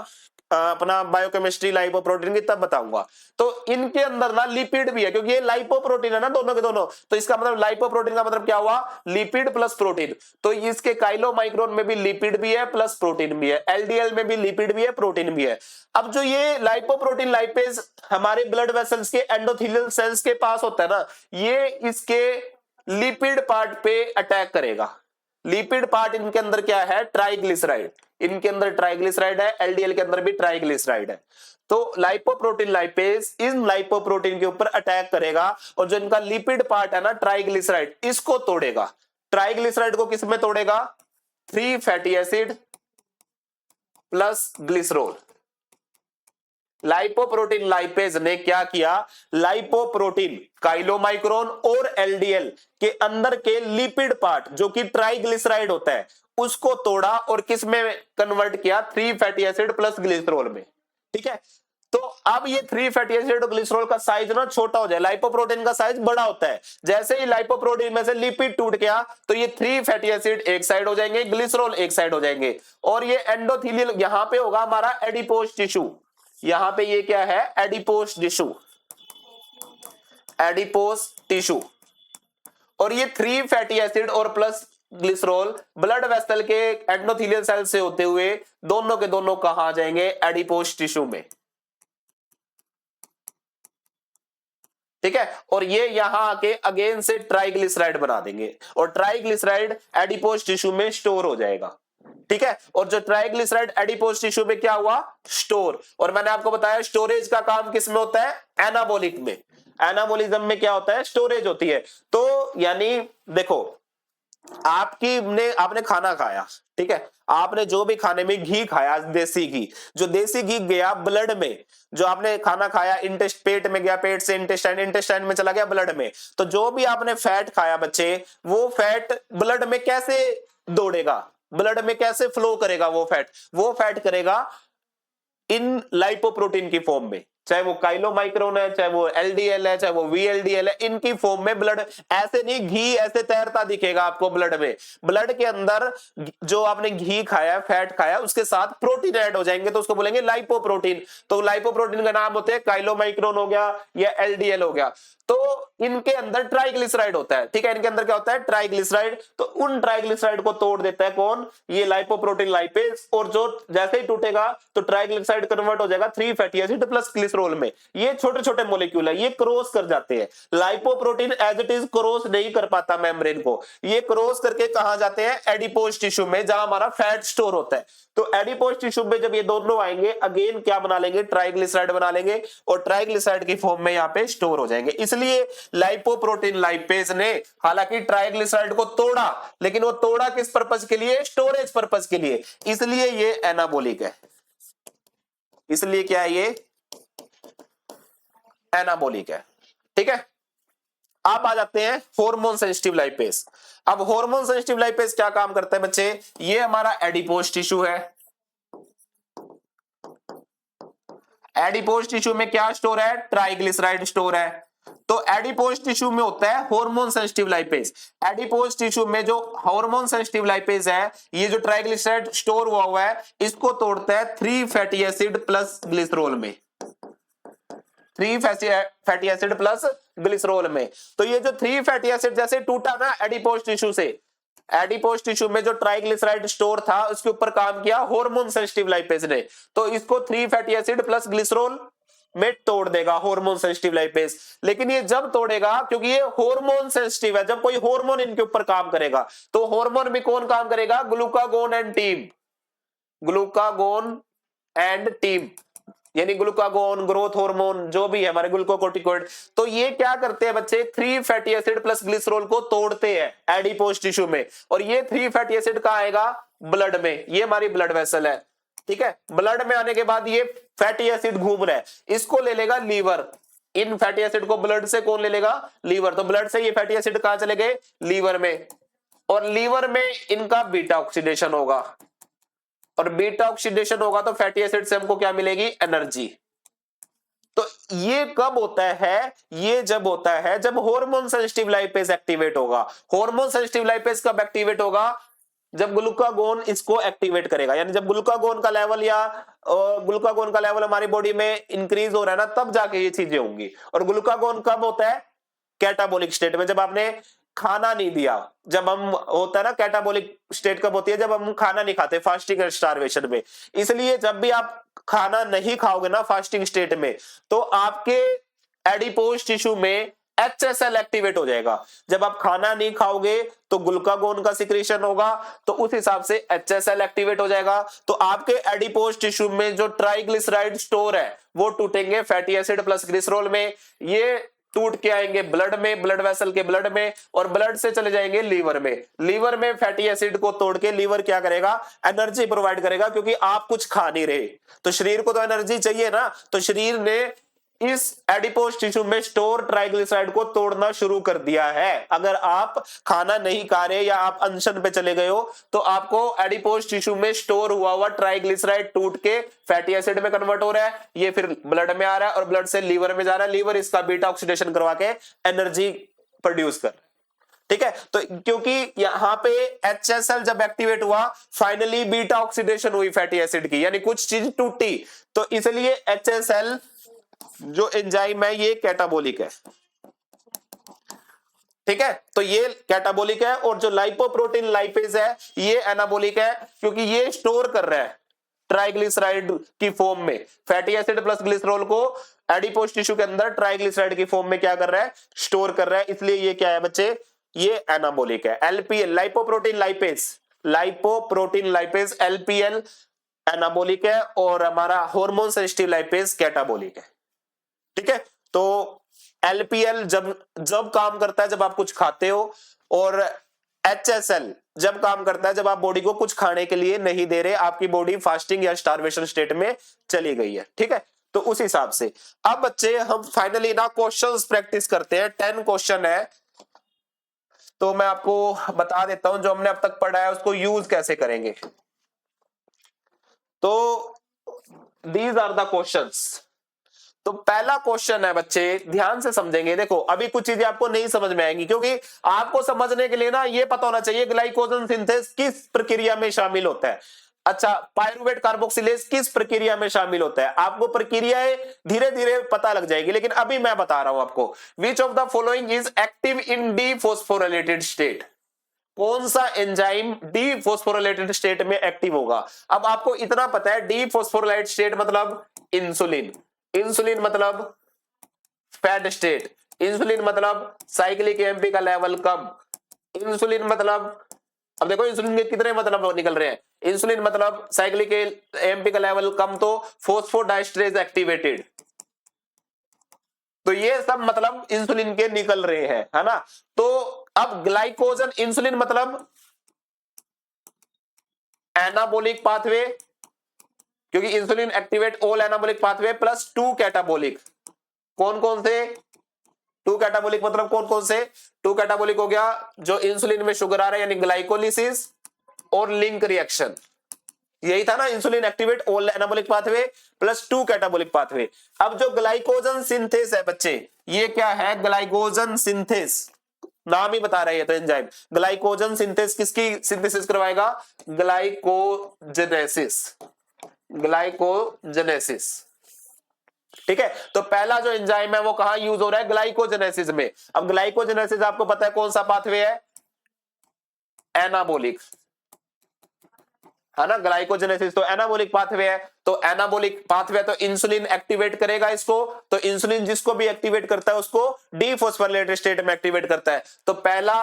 अपना बायोकेमिस्ट्री लाइपोप्रोटीन की तब बताऊंगा। तो इनके अंदर ना लिपिड भी है, क्योंकि ये लाइपोप्रोटीन है ना दोनों के दोनों। तो इसका मतलब लाइपोप्रोटीन का मतलब क्या हुआ, लिपिड प्लस प्रोटीन। तो इसके काइलोमाइक्रोन में भी लिपिड भी है प्लस प्रोटीन भी है, एलडीएल में भी लिपिड भी है प्रोटीन भी है। अब जो ये लाइपोप्रोटीन लाइपेज हमारे ब्लड वेसल्स के एंडोथेलियल सेल्स के पास होता है ना, ये इसके लिपिड पार्ट पे अटैक करेगा। लिपिड पार्ट इनके अंदर क्या है, ट्राइग्लिसराइड। इनके अंदर ट्राइग्लिसराइड है, एलडीएल के अंदर भी ट्राइग्लिसराइड है। तो लाइपोप्रोटीन लाइपेज इन लाइपोप्रोटीन के ऊपर अटैक करेगा और जो इनका लिपिड पार्ट है ना, ट्राइग्लिसराइड, इसको तोड़ेगा। ट्राइग्लिसराइड को किसमें तोड़ेगा, 3 fatty acid plus glycerol. Lipoprotein lipase ने क्या किया, लाइपोप्रोटीन, काइलोमाइक्रोन और एलडीएल के अंदर के लिपिड पार्ट जो कि ट्राइग्लिसराइड होता है उसको तोड़ा और किस में कन्वर्ट किया, 3 फैटी एसिड प्लस ग्लिसरॉल में। ठीक है, तो अब ये 3 फैटी एसिड और ग्लिसरॉल का साइज ना छोटा हो जाए, लाइपोप्रोटीन का साइज बड़ा होता है। जैसे ही लाइपोप्रोटीन में से लिपिड टूट गया तो ये 3 फैटी एसिड एक साइड हो जाएंगे, ग्लिसरॉल एक साइड हो जाएंगे, और ये एंडोथेलियल यहां पे होगा हमारा एडिपोज टिश्यू। यहां पे ये क्या है, एडिपोज टिश्यू, एडिपोज टिश्यू। और ये 3 फैटी एसिड और प्लस ग्लिसरॉल ब्लड वेसल के एंडोथेलियल सेल से होते हुए दोनों के दोनों कहां आ जाएंगे, एडिपोज टिश्यू में। ठीक है, और ये यहां आके अगेन से ट्राइग्लिसराइड बना देंगे और ट्राइग्लिसराइड एडिपोज टिश्यू में स्टोर हो जाएगा। ठीक है, और जो ट्राइग्लिसराइड एडिपोज टिश्यू में क्या हुआ, स्टोर। और मैंने आपको बताया स्टोरेज का काम किसमें होता है, एनाबोलिक में। एनाबोलिज्म में क्या होता है, स्टोरेज होती है। तो यानी देखो, आपने खाना खाया, ठीक है, आपने जो भी खाने में घी खाया, देसी घी, जो देसी घी गया ब्लड में, जो आपने खाना खाया पेट में गया, पेट से इंटेस्टाइन में चला गया ब्लड में। तो जो भी आपने फैट खाया बच्चे, वो फैट ब्लड में कैसे दौड़ेगा, ब्लड में कैसे फ्लो करेगा, वो फैट करेगा इन लाइपोप्रोटीन की फॉर्म में। चाहे वो काइलोमाइक्रोन है, चाहे वो एलडीएल है, चाहे वो वीएलडीएल है, इनकी फॉर्म में ब्लड ऐसे नहीं घी ऐसे तैरता दिखेगा आपको ब्लड में। ब्लड के अंदर जो आपने घी खाया, फैट खाया, उसके साथ प्रोटीन ऐड हो जाएंगे तो उसको बोलेंगे लाइपोप्रोटीन। तो लाइपोप्रोटीन का नाम होते हैं काइलोमाइक्रोन हो गया या एलडीएल हो गया। तो इनके अंदर ट्राइग्लिसराइड होता है। ठीक है, इनके अंदर क्या होता है, ट्राइग्लिसराइड। तो उन ट्राइग्लिसराइड को तोड़ देता है कौन, ये लाइपोप्रोटीन लाइपेज। और जो जैसे ही टूटेगा तो ट्राइग्लिसराइड कन्वर्ट हो जाएगा 3 fatty acid plus glycerol glycerol में, ये छोटे छोटे मॉलिक्यूल है, ये क्रॉस कर जाते हैं। Lipoprotein as it is cross नहीं कर पाता मेम्ब्रेन को, ये क्रॉस करके कहां जाते हैं, एडिपोज टिश्यू में, जहां हमारा फैट स्टोर होता है। तो एडिपोज टिश्यू में जब ये दोनों आएंगे, अगेन क्या बना लेंगे, ट्राइग्लिसराइड बना लेंगे, और ट्राइग्लिसराइड की फॉर्म में यहाँ पे स्टोर हो जाएंगे। इसलिए लाइपोप्रोटीन लाइपेज ने हालांकि ट्राइग्लिसराइड को तोड़ा, लेकिन वो तोड़ा किस पर्पज के लिए, स्टोरेज पर्पज के लिए, इसलिए ये एनाबोलिक है। इसलिए क्या है, ये एनाबोलिक है। ठीक है, अब आ जाते हैं हार्मोन सेंसिटिव लाइपेज। अब हार्मोन सेंसिटिव लाइपेज क्या काम करता है बच्चे, ये हमारा एडिपोज टिश्यू है। एडिपोज टिश्यू में क्या स्टोर है, ट्राइग्लिसराइड स्टोर है। तो एडिपोज टिश्यू में होता है hormone sensitive lipase. Adipose tissue में जो हार्मोन सेंसिटिव लाइपेज है, ये जो ट्राइग्लिसराइड स्टोर हुआ है, इसको तोड़ता है 3 फैटी एसिड प्लस ग्लिसरॉल में, 3 फैटी एसिड प्लस ग्लिसरॉल में। तो ये जो 3 फैटी एसिड जैसे टूटा ना एडिपोज टिश्यू से, एडिपोज टिश्यू में जो ट्राइग्लिसराइड स्टोर था उसके ऊपर काम किया हार्मोन सेंसिटिव लाइपेज ने, तो इसको 3 फैटी एसिड प्लस ग्लिसरॉल में तोड़ देगा हार्मोन सेंसिटिव लाइपेज। लेकिन ये जब तोड़ेगा, क्योंकि ये हार्मोन सेंसिटिव है, जब कोई हार्मोन इनके ऊपर काम करेगा, तो हार्मोन में कौन काम करेगा, glucagon and team, glucagon and team, यानी ग्लूकागोन, ग्रोथ हार्मोन, जो भी है हमारे ग्लूकोकोर्टिकोइड। तो ये क्या करते हैं बच्चे, 3 फैटी एसिड प्लस ग्लिसरॉल को तोड़ते हैं एडिपोज टिश्यू में, और ये 3 फैटी एसिड कहां आएगा, ब्लड में। ये हमारी ब्लड वेसल है, ठीक है। ब्लड में आने के बाद ये फैटी एसिड घूम रहा है, इसको ले लेगा लीवर। इन फैटी एसिड को ब्लड से कौन ले लेगा, लीवर। तो ब्लड से ये फैटी एसिड कहां चले गए, लीवर में, और लीवर में इनका बीटा ऑक्सीडेशन होगा, और बीटा ऑक्सीडेशन होगा तो फैटी एसिड से हमको क्या मिलेगी, एनर्जी। तो ये कब होता है, ये जब होता है जब हार्मोन सेंसिटिव लाइपेज एक्टिवेट होगा। हार्मोन सेंसिटिव लाइपेज कब एक्टिवेट होगा, जब ग्लूकागोन इसको एक्टिवेट करेगा, यानी जब ग्लूकागोन का लेवल या ग्लूकागोन का लेवल हमारी बॉडी में इंक्रीज हो रहा है ना, तब जाके ये चीजें होंगी। और ग्लूकागोन कब होता है, कैटाबोलिक स्टेट में, जब आपने खाना नहीं दिया, जब हम होता है ना कैटाबोलिक स्टेट कब होती है, जब हम खाना नहीं खाते, फास्टिंग और स्टारवेशन में। इसलिए जब भी आप खाना नहीं खाओगे ना फास्टिंग स्टेट में, तो आपके एडिपोज टिश्यू में HSL एक्टिवेट हो जाएगा। जब आप खाना नहीं खाओगे तो ग्लूकागोन का सिक्रीशन होगा, तो उस हिसाब से HSL एक्टिवेट हो जाएगा। तो आपके एडिपोज टिश्यू में जो ट्राइग्लिसराइड स्टोर है वो टूटेंगे फैटी एसिड प्लस ग्लिसरॉल में, ये टूट के आएंगे ब्लड में, ब्लड वेसल के ब्लड में, और ब्लड से चले जाएंगे लीवर में। लीवर में फैटी एसिड को तोड़ के लीवर क्या करेगा, एनर्जी प्रोवाइड करेगा, क्योंकि आप कुछ खा नहीं रहे, तो शरीर को तो एनर्जी चाहिए ना। तो शरीर ने इस एडिपोज टिश्यू में स्टोर ट्राइग्लिसराइड को तोड़ना शुरू कर दिया है। अगर आप खाना नहीं खा रहे या आप अनशन पे चले गए हो, तो आपको एडिपोज टिश्यू में स्टोर हुआ ट्राइग्लिसराइड टूट के फैटी एसिड में कन्वर्ट हो रहा है, ये फिर ब्लड में आ रहा है और ब्लड से लीवर में जा रहा है, लीवर इसका बीटा ऑक्सीडेशन करवा के एनर्जी प्रोड्यूस कर, ठीक है। तो क्योंकि यहां पे HSL जब एक्टिवेट हुआ, फाइनली बीटा ऑक्सीडेशन हुई फैटी एसिड की, यानी कुछ चीज टूटी, तो इसलिए HSL जो एंजाइम है ये कैटाबोलिक है, ठीक है। तो ये कैटाबोलिक है, और जो लाइपोप्रोटीन लाइपेज है ये एनाबोलिक है, क्योंकि ये स्टोर कर रहा है ट्राइग्लिसराइड की फॉर्म में, फैटी एसिड प्लस ग्लिसरॉल को एडिपोज टिश्यू के अंदर ट्राइग्लिसराइड की फॉर्म में क्या कर रहा है, स्टोर कर रहा है। इसलिए ये क्या है बच्चे, ये एनाबोलिक है। LPL lipoprotein lipase, lipoprotein lipase LPL anabolic है, और हमारा हार्मोन सेंसिटिव लाइपेज कैटाबोलिक है, ठीक है। तो LPL जब काम करता है जब आप कुछ खाते हो, और HSL जब काम करता है जब आप बॉडी को कुछ खाने के लिए नहीं दे रहे, आपकी बॉडी फास्टिंग या स्टारवेशन स्टेट में चली गई है, ठीक है। तो उस हिसाब से अब बच्चे हम फाइनली ना क्वेश्चंस प्रैक्टिस करते हैं। 10 क्वेश्चन है, तो मैं आपको बता देता हूं जो हमने अब तक पढ़ा है उसको यूज कैसे करेंगे। तो दीज आर द क्वेश्चंस। तो पहला क्वेश्चन है बच्चे, ध्यान से समझेंगे। देखो अभी कुछ चीजें आपको नहीं समझ में आएंगी, क्योंकि आपको समझने के लिए ना ये पता होना चाहिए ग्लाइकोजन सिंथेस किस प्रक्रिया में शामिल होता है। अच्छा, पायरुवेट कार्बोक्सिलेज किस प्रक्रिया में शामिल होता है, आपको प्रक्रियाएं धीरे धीरे पता लग जाएगी, लेकिन अभी मैं बता रहा हूं आपको। Which of the following is active in dephosphorylated state, कौन सा एंजाइम डीफॉस्फोराइलेटेड स्टेट में एक्टिव होगा। अब आपको इतना पता है डीफॉस्फोराइलेटेड स्टेट मतलब इंसुलिन, इंसुलिन मतलब फैट स्टेट, इंसुलिन मतलब साइक्लिक एएमपी का लेवल कम, इंसुलिन मतलब, अब देखो इंसुलिन के कितने मतलब निकल रहे हैं, इंसुलिन मतलब साइक्लिक एएमपी का लेवल कम तो फोस्फोडाइस्ट्रेज एक्टिवेटेड, तो ये सब मतलब इंसुलिन के निकल रहे हैं, है ना। तो अब ग्लाइकोजन, इंसुलिन मतलब एनाबोलिक पाथवे, क्योंकि insulin activate all anabolic pathway plus 2 catabolic, कौन कौन से, 2 कैटाबोलिक मतलब कौन कौन से, 2 कैटाबोलिक हो गया जो इंसुलिन में शुगर आ रहा है यानी ग्लाइकोलिसिस और लिंक रिएक्शन, यही था ना, insulin activate all anabolic pathway plus 2 catabolic pathway. अब जो ग्लाइकोजन सिंथेस है बच्चे, ये क्या है, ग्लाइकोजन सिंथेस, नाम ही बता रहा है ये तो एंजाइम, ग्लाइकोजन सिंथेस किसकी सिंथेसिस करवाएगा, ग्लाइकोजेनेसिस, ग्लाइकोजेनेसिस, ठीक है। तो पहला जो एंजाइम है वो कहां यूज हो रहा है, ग्लाइकोजेनेसिस में। अब ग्लाइकोजेनेसिस आपको पता है कौन सा पाथवे है, एनाबोलिक, है ना, ग्लाइकोजेनेसिस तो एनाबोलिक पाथवे है, तो एनाबोलिक पाथवे तो इंसुलिन एक्टिवेट करेगा इसको, तो इंसुलिन जिसको भी एक्टिवेट करता है उसको डीफॉस्फोरिलेटेड स्टेट में एक्टिवेट करता है, तो पहला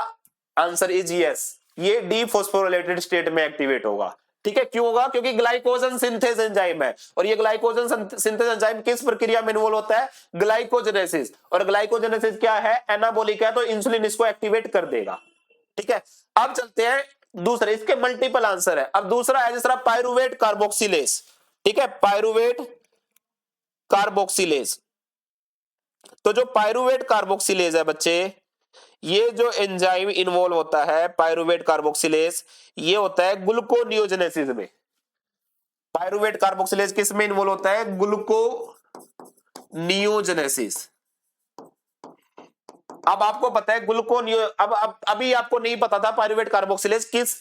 आंसर इज यस, ये डीफॉस्फोरिलेटेड स्टेट में एक्टिवेट होगा, ठीक है। क्यों होगा, क्योंकि ग्लाइकोजन सिंथेस एंजाइम है, और ये ग्लाइकोजन सिंथेस एंजाइम किस प्रक्रिया में इन्वॉल्व होता है, ग्लाइकोजेनेसिस, और ग्लाइकोजेनेसिस क्या है, एनाबोलिक है, तो इंसुलिन इसको एक्टिवेट कर देगा, ठीक है। अब चलते हैं दूसरे, इसके मल्टीपल आंसर है। अब दूसरा है दूसरा पायरुवेट कार्बोक्सिलेज, ठीक है, पायरुवेट कार्बोक्सिलेज। तो जो पायरुवेट कार्बोक्सिलेज है बच्चे, ये जो एंजाइम इन्वॉल्व होता है पायरुवेट कार्बोक्सिलेज, ये होता है ग्लूकोनियोजेनेसिस में। पायरुवेट कार्बोक्सिलेज किस में इन्वॉल्व होता है, ग्लूकोनियोजेनेसिस। अब आपको पता है ग्लूकोनियो, अब अभी आपको नहीं पता था पायरुवेट कार्बोक्सिलेज किस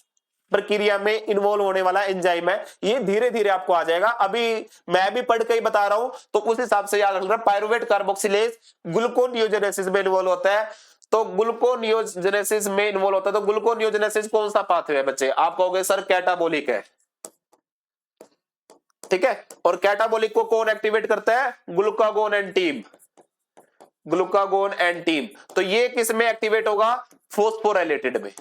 प्रक्रिया में इन्वॉल्व होने वाला एंजाइम है, ये धीरे धीरे आपको आ जाएगा, अभी मैं भी पढ़ के ही बता रहा हूं तो उस हिसाब से याद रखना। पायरुवेट कार्बोक्सिलेज ग्लूकोनियोजेनेसिस में इन्वॉल्व होता है, तो ग्लूकोनियोजेनेसिस में इन्वॉल्व होता है, तो ग्लूकोनियोजेनेसिस कौन सा पाथवे है बच्चे, आप कहोगे सर कैटाबोलिक है, ठीक है, और कैटाबोलिक को कौन एक्टिवेट करता है, ग्लूकागोन एंटीम, ग्लूकागोन एंटीम, तो ये किस में एक्टिवेट होगा, फोस्फोराइलेटेड में,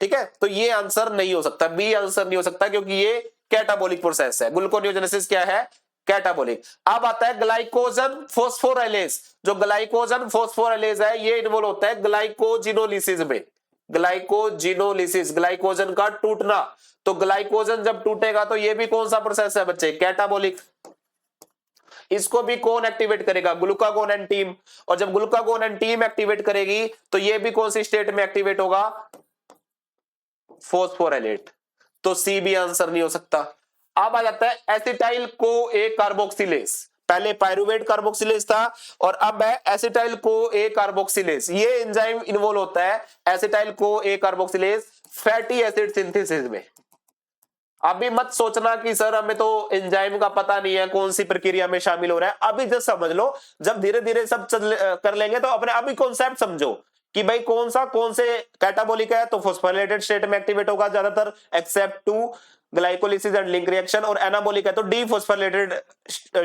ठीक है। तो ये आंसर नहीं हो सकता, बी आंसर नहीं हो सकता, क्योंकि ये कैटाबोलिक प्रोसेस है, ग्लूकोनियोजेनेसिस क्या है, कैटाबोलिक। अब आता है ग्लाइकोजन फोस्फोराइलेज, जो ग्लाइकोजन फोस्फोराइलेज है ये इन्वॉल्व होता है ग्लाइकोजिनोलिसिस में, ग्लाइकोजिनोलिसिस, ग्लाइकोजन का टूटना, तो ग्लाइकोजन जब टूटेगा तो ये भी कौन सा प्रोसेस है बच्चे, कैटाबोलिक। इसको भी कौन एक्टिवेट करेगा, ग्लूकागोन एंटीम, और जब ग्लूकागोन एंटीम एक्टिवेट करेगी तो ये भी कौन सी स्टेट में एक्टिवेट होगा, फोस्फोराइलेट, तो सी भी आंसर नहीं हो सकता। अब आ जाता है एसिटाइल को ए कार्बोक्सिलेज, पहले पायरुवेट कार्बोक्सिलेज था और अब है एसिटाइल को ए कार्बोक्सिलेज, ये एंजाइम इन्वॉल्व होता है एसिटाइल को ए कार्बोक्सिलेज फैटी एसिड सिंथेसिस में। अभी मत सोचना कि सर हमें तो एंजाइम का पता नहीं है कौन सी प्रक्रिया में शामिल हो रहा है, अभी जस्ट समझ लो, जब धीरे धीरे सब कर लेंगे तो अपने अभी कॉन्सेप्ट समझो कि भाई कौन से कैटाबोलिक है, तो फोस्फोराइलेटेड स्टेट में एक्टिवेट होगा ज्यादातर except two glycolysis and link reaction, और एनाबोलिक है तो डीफॉस्फोराइलेटेड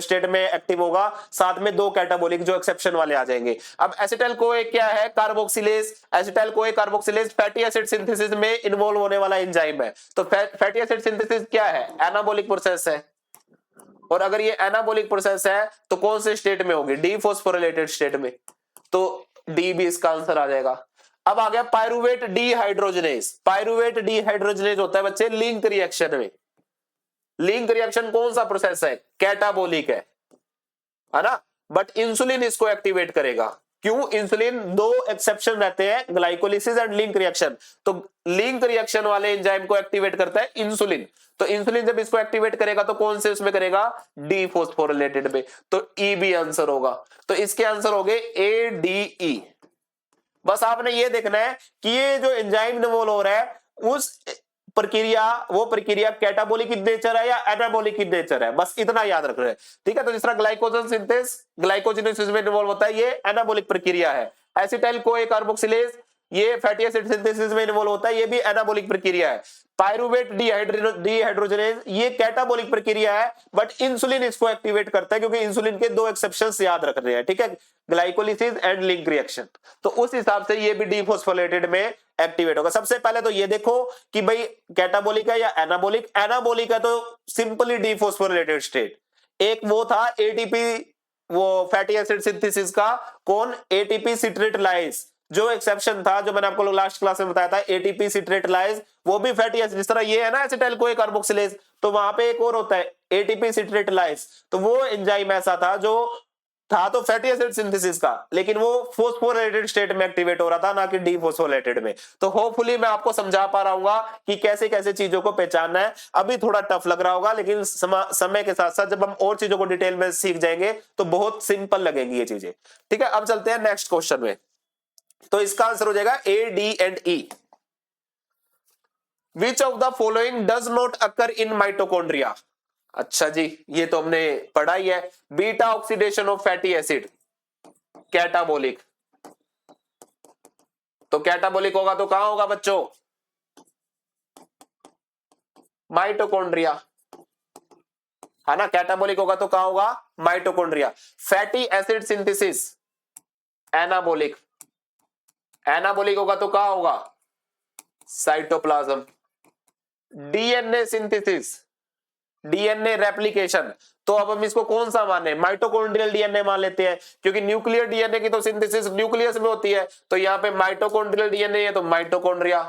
स्टेट में एक्टिव होगा, साथ में 2 कैटाबोलिक जो एक्सेप्शन वाले आ जाएंगे। अब एसिटाइल कोए क्या है, carboxylase, acetyl CoA carboxylase fatty acid synthesis में इन्वॉल्व होने वाला एंजाइम है, तो फैटी एसिड सिंथेसिस क्या है, एनाबोलिक प्रोसेस है, और अगर ये एनाबोलिक प्रोसेस है तो कौन से स्टेट में होगी, डीफॉस्फोराइलेटेड स्टेट में, तो डी भी इसका आंसर आ जाएगा। अब आ गया पायरुवेट डीहाइड्रोजनेज, पायरुवेट डीहाइड्रोजनेज होता है बच्चे लिंक रिएक्शन में, लिंक रिएक्शन कौन सा प्रोसेस है, कैटाबोलिक है ना, बट इंसुलिन इसको एक्टिवेट करेगा, क्यों, इंसुलिन 2 एक्सेप्शन रहते हैं, ग्लाइकोलिसिस एंड लिंक रिएक्शन, तो लिंक रिएक्शन वाले एंजाइम को एक्टिवेट करता है इंसुलिन, तो इंसुलिन जब इसको एक्टिवेट करेगा तो कौन से उसमें करेगा, डीफॉस्फोराइलेटेड में, तो ई भी आंसर होगा, तो इसके आंसर हो गए ए डी ई। बस आपने ये देखना है कि ये जो एंजाइम इन्वॉल्व हो रहा है उस प्रक्रिया, वो प्रक्रिया कैटाबोलिक इन नेचर है या एनाबोलिक इन नेचर है, बस इतना याद रख रहे हैं, ठीक है। तो जिस तरह ग्लाइकोजन सिंथेस ग्लाइकोजिनेसिस में इन्वॉल्व होता है, ये एनाबोलिक प्रक्रिया है, एसिटाइल कोए कार्बोक्सिलेज ये फैटी एसिड सिंथेसिस में इन्वॉल्व होता है, ये भी एनाबोलिक प्रक्रिया है। पायरुवेट डीहाइड्रोजनेज ये कैटाबोलिक प्रक्रिया है, बट इंसुलिन इसको एक्टिवेट करता है, क्योंकि इंसुलिन के दो एक्सेप्शंस याद रख रहे हैं, ठीक है, ग्लाइकोलिसिस एंड लिंक रिएक्शन। तो उस हिसाब से ये भी डीफॉस्फोलेटेड में एक्टिवेट होगा। सबसे पहले तो ये देखो कि भाई कैटाबोलिक है या एनाबोलिक। एनाबोलिक है तो सिंपली डीफॉस्फोलेटेड स्टेट। एक वो था एटीपी, वो फैटी एसिड सिंथेसिस का, कौन, एटीपी सिट्रेटलाइज, जो एक्सेप्शन था जो मैंने आपको लास्ट क्लास में बताया था, एटीपी सिट्रेटलाइज, वो भी फैटी एसिड, जिस तरह ये है ना एसिटाइल कोए कार्बोक्सिलेज, तो वहां पे एक और होता है एटीपी सिट्रेटलाइज, तो वो एंजाइम ऐसा था जो था तो फैटी एसिड सिंथेसिस का, लेकिन वो फोस्फोरेटेड स्टेट में एक्टिवेट हो रहा था, ना कि डीफॉस्फोलेटेड में। तो होपफुली मैं आपको समझा पा रहा हूँ कि कैसे कैसे चीजों को पहचानना है। अभी थोड़ा टफ लग रहा होगा, लेकिन समय के साथ साथ जब हम और चीजों को डिटेल में सीख जाएंगे तो बहुत सिंपल लगेंगी ये चीजें। ठीक है, अब चलते हैं नेक्स्ट क्वेश्चन में। तो इसका आंसर हो जाएगा A, D and E. Which of the following does not occur in mitochondria. अच्छा जी, ये तो हमने पढ़ा ही है, beta oxidation of fatty acid catabolic. तो कैटाबोलिक होगा तो कहां होगा बच्चों, माइटोकॉन्ड्रिया, है ना। कैटाबोलिक होगा तो कहां होगा, mitochondria. Fatty acid synthesis anabolic, anabolic होगा तो कहां होगा, cytoplasm. DNA synthesis, DNA replication, तो अब हम इसको कौन सा माने, माइटोकॉन्ड्रियल डीएनए मान लेते हैं, क्योंकि न्यूक्लियर डीएनए की तो सिंथेसिस न्यूक्लियस में होती है। तो यहां पे माइटोकॉन्ड्रियल डीएनए है तो माइटोकॉन्ड्रिया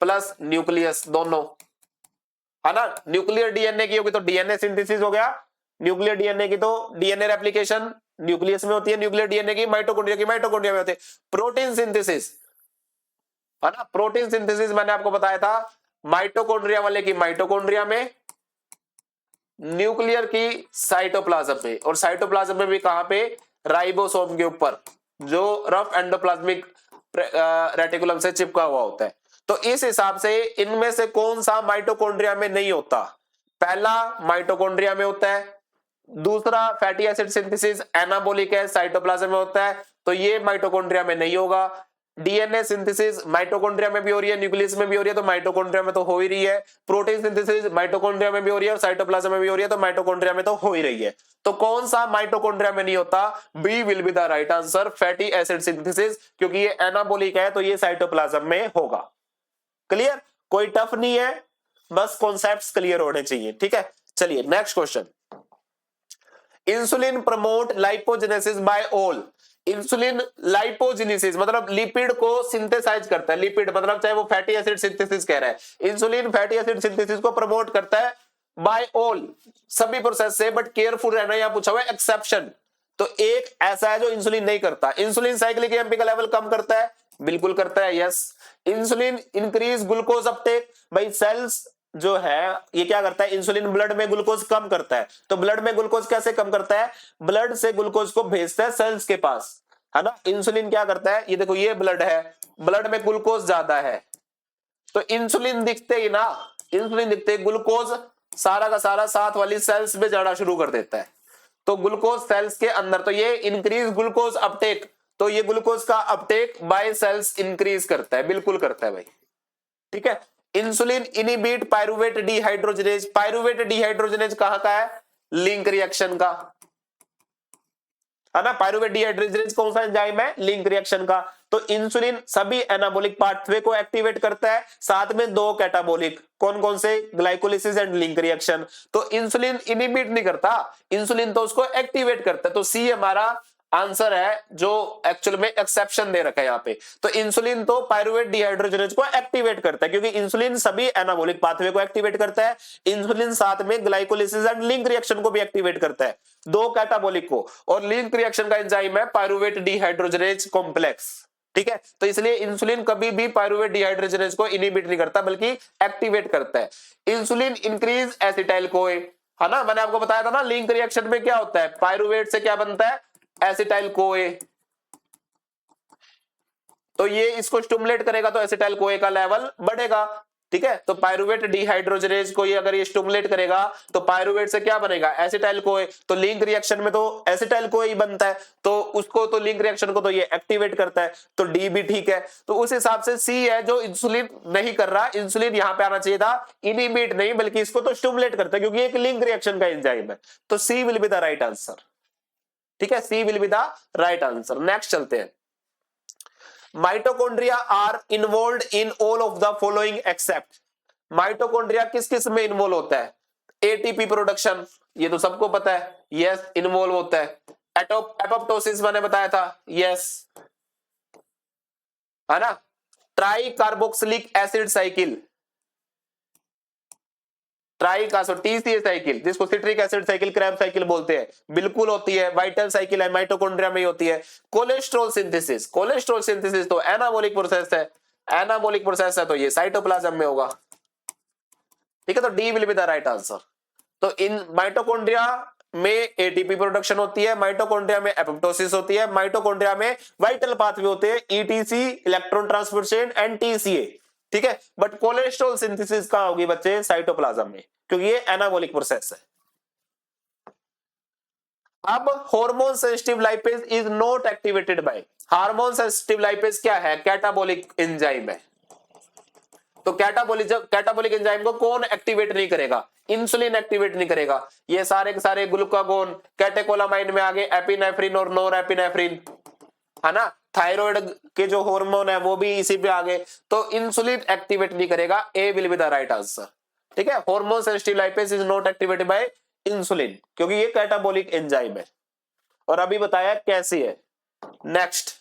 प्लस न्यूक्लियस दोनों, है ना। न्यूक्लियर डीएनए की होगी तो डीएनए सिंथेसिस हो गया, न्यूक्लियर डीएनए की तो डीएनए रेप्लिकेशन न्यूक्लियस में होती है, न्यूक्लियर डीएनए की माइटोकॉन्ड्रिया में होती है। प्रोटीन सिंथेसिस, है ना, प्रोटीन सिंथेसिस मैंने आपको बताया था, माइटोकॉन्ड्रिया वाले की माइटोकॉन्ड्रिया में, न्यूक्लियर की साइटोप्लाज्म में, और साइटोप्लाज्म में भी कहां पे, राइबोसोम के ऊपर, जो रफ एंडोप्लाज्मिक रेटिकुलम से चिपका हुआ होता है। तो इस हिसाब से इनमें से कौन सा माइटोकॉन्ड्रिया में नहीं होता, पहला माइटोकॉन्ड्रिया में होता है, दूसरा फैटी एसिड सिंथेसिस एनाबोलिक है, साइटोप्लाज्म में होता है, तो ये माइटोकॉन्ड्रिया में नहीं होगा। डीएनए सिंथेसिस माइटोकॉन्ड्रिया में भी हो रही है, न्यूक्लियस में भी हो रही है, तो माइटोकॉन्ड्रिया में तो हो ही रही है। प्रोटीन सिंथेसिस माइटोकॉन्ड्रिया में भी हो रही है और साइटोप्लाज्म में भी हो रही है, तो माइटोकॉन्ड्रिया में तो हो ही रही है। तो कौन सा माइटोकॉन्ड्रिया में नहीं होता, B will be the right answer, fatty acid synthesis, क्योंकि ये एनाबोलिक है तो ये साइटोप्लाज्म में होगा। क्लियर, कोई टफ नहीं है, बस कॉन्सेप्ट्स क्लियर होने चाहिए। ठीक है, चलिए next question. Insulin promote lipogenesis by all. Insulin lipogenesis मतलब लिपिड को सिंथेसाइज करता है, लिपिड मतलब चाहे वो फैटी एसिड सिंथेसिस कह रहा है, इंसुलिन फैटी एसिड सिंथेसिस को प्रमोट करता है बाय ऑल, सभी प्रोसेस से, बट केयरफुल रहना, यहां पूछा हुआ है एक्सेप्शन। तो एक ऐसा है जो इंसुलिन नहीं करता। इंसुलिन साइक्लिक एएमपी का लेवल कम करता है, बिल्कुल करता है, yes. Insulin increase glucose Uptake, भाई सेल्स जो है ये क्या करता है, इंसुलिन ब्लड में ग्लूकोज कम करता है। तो ब्लड में ग्लूकोज कैसे कम करता है, ब्लड से ग्लूकोज को भेजता है सेल्स के पास, है ना। इंसुलिन क्या करता है, ये देखो ये ब्लड है, ब्लड में ग्लूकोज ज्यादा है, तो इंसुलिन दिखते ही ना, इंसुलिन दिखते ही ग्लूकोज सारा का सारा साथ वाली सेल्स में जाना शुरू कर देता है, तो ग्लूकोज सेल्स के अंदर, तो ये इंक्रीज ग्लूकोज अपटेक, तो ये ग्लूकोज का अपटेक बाय सेल्स इंक्रीज करता है, बिल्कुल करता है भाई। ठीक है, insulin inhibit pyruvate dehydrogenase, pyruvate dehydrogenase कहां का है, लिंक रिएक्शन का, है ना। पायरुवेट डिहाइड्रोजनेज कौन सा एंजाइम है, लिंक रिएक्शन का। तो इंसुलिन सभी एनाबोलिक पाथवे को एक्टिवेट करता है, साथ में दो कैटाबोलिक, कौन कौन से, ग्लाइकोलिसिस एंड लिंक रिएक्शन। तो इंसुलिन इनिबिट नहीं करता, इंसुलिन तो उसको एक्टिवेट करता है। तो सी हमारा आंसर है, जो एक्चुअल में एक्सेप्शन दे रखा है यहाँ पे। तो इंसुलिन तो पायरुवेट डिहाइड्रोजनेज को एक्टिवेट करता है, क्योंकि इंसुलिन सभी एनाबोलिक पाथवे को एक्टिवेट करता है, इंसुलिन साथ में ग्लाइकोलिसिस एंड लिंक रिएक्शन को भी एक्टिवेट करता है, दो कैटाबोलिक को, और लिंक रिएक्शन का एंजाइम है पायरुवेट डिहाइड्रोजनेज कॉम्प्लेक्स। ठीक है, तो इसलिए इंसुलिन कभी भी पायरुवेट डिहाइड्रोजनेज को इनिबिट नहीं करता, बल्कि एक्टिवेट करता है। इंसुलिन इंक्रीज एसिटाइल कोए, है ना, मैंने आपको बताया था ना, लिंक रिएक्शन में क्या होता है, पायरुवेट से क्या बनता है, एसिटाइल कोए, तो ये इसको स्टिमुलेट करेगा तो एसिटाइल कोए का लेवल बढ़ेगा। ठीक है। तो पायरुवेट डिहाइड्रोजनेज को ये अगर ये स्टिमुलेट करेगा तो पायरुवेट से क्या बनेगा, एसिटाइल कोए। तो लिंक रिएक्शन में तो एसिटाइल कोए ही बनता है, तो उसको तो लिंक रिएक्शन को तो ये एक्टिवेट करता है, तो डी भी ठीक है। तो उस हिसाब से सी है जो इंसुलिन नहीं कर रहा, इंसुलिन यहां पे आना चाहिए था, इनिबिट नहीं बल्कि इसको तो स्टिमुलेट करता है क्योंकि एक लिंक रिएक्शन का एंजाइम है। तो C will be the right answer. ठीक है, C will be the right answer. Next चलते हैं। Mitochondria are involved in all of the following except. Mitochondria किस किस में इन्वॉल्व होता है? एटीपी प्रोडक्शन, ये तो सबको पता है, यस इन्वॉल्व होता है। एपोप्टोसिस मैंने बताया था, यस, है ना। Tri carboxylic acid cycle, TCA cycle, जिसको citric acid cycle, Krebs cycle बोलते हैं, बिल्कुल होती है। वाइटल साइकिल है, माइटोकॉन्ड्रिया में ही होती है। कोलेस्ट्रॉल सिंथेसिस, कोलेस्ट्रॉल सिंथेसिस तो एनाबॉलिक प्रोसेस है, एनाबॉलिक प्रोसेस है तो ये साइटोप्लाज्म में होगा। ठीक है, तो D will be the right answer. तो इन माइटोकॉन्ड्रिया में एटीपी प्रोडक्शन होती है, माइटोकॉन्ड्रिया में एपोप्टोसिस होती है, माइटोकॉन्ड्रिया में वाइटल पाथवे होते हैं, etc electron transfer chain and TCA. ठीक है, बट कोलेस्ट्रॉल सिंथेसिस कहां होगी बच्चे? साइटोप्लाज्म में, क्योंकि ये एनाबॉलिक प्रोसेस है। अब hormone sensitive lipase is not activated bye, hormone sensitive lipase क्या है? कैटाबॉलिक एंजाइम है। तो कैटाबॉलिक एंजाइम को कौन एक्टिवेट नहीं करेगा? इंसुलिन एक्टिवेट नहीं करेगा। ये सारे के सारे ग्लूकागोन, कैटेकोलामाइन में आगे एपिनेफ्रिन और नोरेपिनेफ्रिन, है ना। थायराइड के जो हार्मोन है वो भी इसी पे आ गए, तो इंसुलिन एक्टिवेट नहीं करेगा। A will be the right answer. ठीक है, hormone sensitive lipase is not activated by insulin, क्योंकि ये कैटाबॉलिक एंजाइम है, और अभी बताया कैसे है। Next,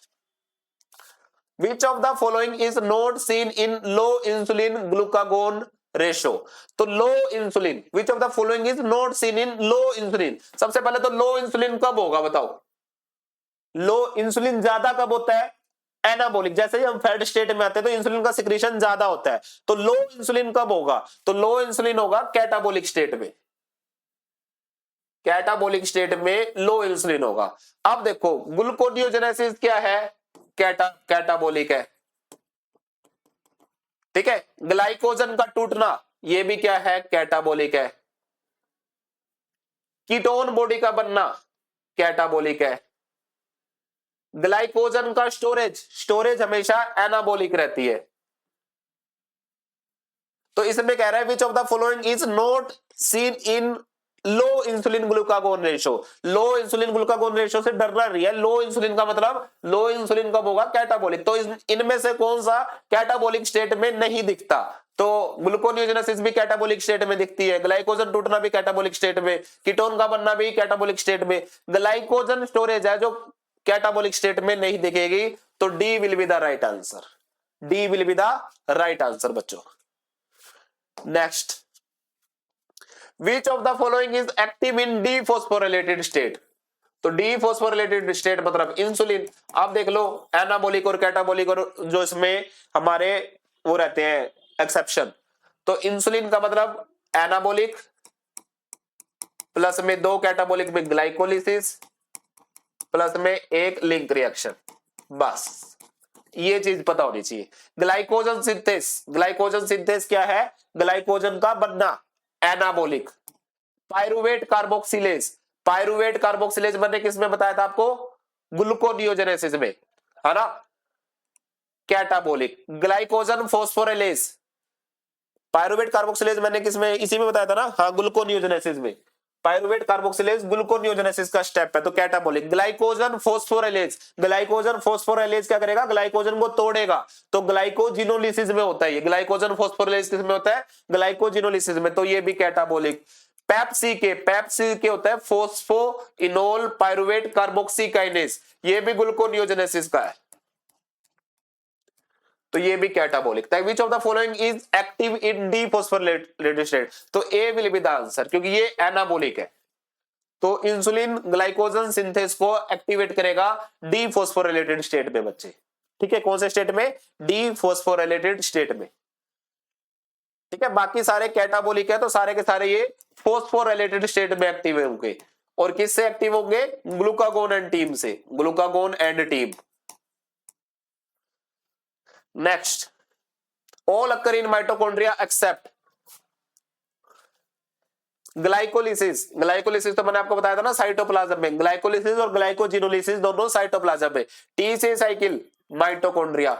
Which of the following is not seen in low insulin glucagon ratio? तो low insulin, which of the following is not seen in low insulin? सबसे पहले तो लो इंसुलिन कब होगा बताओ? लो इंसुलिन ज्यादा कब होता है? एनाबॉलिक, जैसे ही हम फैट स्टेट में आते हैं तो इंसुलिन का सिक्रीशन ज्यादा होता है। तो लो इंसुलिन कब होगा? तो लो इंसुलिन होगा कैटाबॉलिक स्टेट में, कैटाबॉलिक स्टेट में लो इंसुलिन होगा। अब देखो ग्लूकोनियोजेनेसिस क्या है? कैटाबॉलिक है। ठीक है, ग्लाइकोजन का टूटना ये भी क्या है? कैटाबॉलिक है। कीटोन बॉडी का बनना कैटाबॉलिक है। ग्लाइकोजन का स्टोरेज हमेशा एनाबॉलिक रहती है। तो इसमें कह रहा है which of the following is not seen in low insulin glucagon ratio. Low insulin glucagon ratio से डरना रही है। लो इंसुलिन का मतलब लो इंसुलिन कब होगा? कैटाबॉलिक। तो इनमें से कौन सा कैटाबॉलिक स्टेट में नहीं दिखता? तो ग्लूकोनियोजेनेसिस भी कैटाबॉलिक स्टेट में दिखती है, ग्लाइकोजन टूटना भी कैटाबॉलिक स्टेट में, कीटोन का बनना भी कैटाबॉलिक स्टेट में। ग्लाइकोजन स्टोरेज है जो कैटाबॉलिक स्टेट में नहीं दिखेगी। तो D will be the right answer, D will be the right answer बच्चों। Next, Which of the following is active in defosphorylated state? तो डीफॉस्फोरिलेटेड स्टेट मतलब इंसुलिन। आप देख लो एनाबॉलिक और कैटाबॉलिक और जो इसमें हमारे वो रहते हैं एक्सेप्शन। तो इंसुलिन का मतलब एनाबॉलिक प्लस में 2 कैटाबॉलिक में ग्लाइकोलिसिस प्लस में 1 लिंक रिएक्शन, बस ये चीज पता होनी चाहिए। ग्लाइकोजन सिंथेस क्या है? ग्लाइकोजन का बनना एनाबॉलिक। पायरुवेट कार्बोक्सिलेज मैंने किस में बताया था आपको? ग्लूकोनियोजेनेसिस में, है ना, catabolic. Glycogen phosphorylase, pyruvate carboxylase मैंने किस में? इसी में बताया था ना, हाँ, ग्लूकोनियोजेनेसिस में। पायरुवेट कार्बोक्सिलेज ग्लूकोनियोजेनेसिस का स्टेप है, तो कैटाबॉलिक। ग्लाइकोजन फोस्फोराइलेज क्या करेगा? ग्लाइकोजन को तोड़ेगा, तो ग्लाइकोजिनोलिसिस में होता है ये। ग्लाइकोजन फोस्फोराइलेज किस में होता है? ग्लाइकोजिनोलिसिस में, तो ये भी कैटाबॉलिक। पेप्सी के होता है फोस्फोइनोल पायरुवेट कार्बोक्सीकाइनेज, ये भी ग्लूकोनियोजेनेसिस का है, तो ये भी catabolic. Which of the following is active in dephosphorylated state? तो A will be the answer, क्योंकि ये एनाबॉलिक है। तो इंसुलिन ग्लाइकोजन सिंथेस को एक्टिवेट करेगा डीफॉस्फोरिलेटेड स्टेट में बच्चे। ठीक है, कौन से स्टेट में? डीफॉस्फोरिलेटेड स्टेट में। ठीक है, बाकी सारे कैटाबॉलिक है, तो सारे के सारे ये फॉस्फोरिलेटेड स्टेट में एक्टिव होंगे। और किससे एक्टिव होंगे? ग्लूकागोन एंड टीम से, glucagon and team. Next, all occur in mitochondria except glycolysis. Glycolysis तो मैंने आपको बताया था ना साइटोप्लाज्म में, ग्लाइकोलिसिस और ग्लाइकोजिनोलिसिस दोनों साइटोप्लाज्म में। T cycle mitochondria,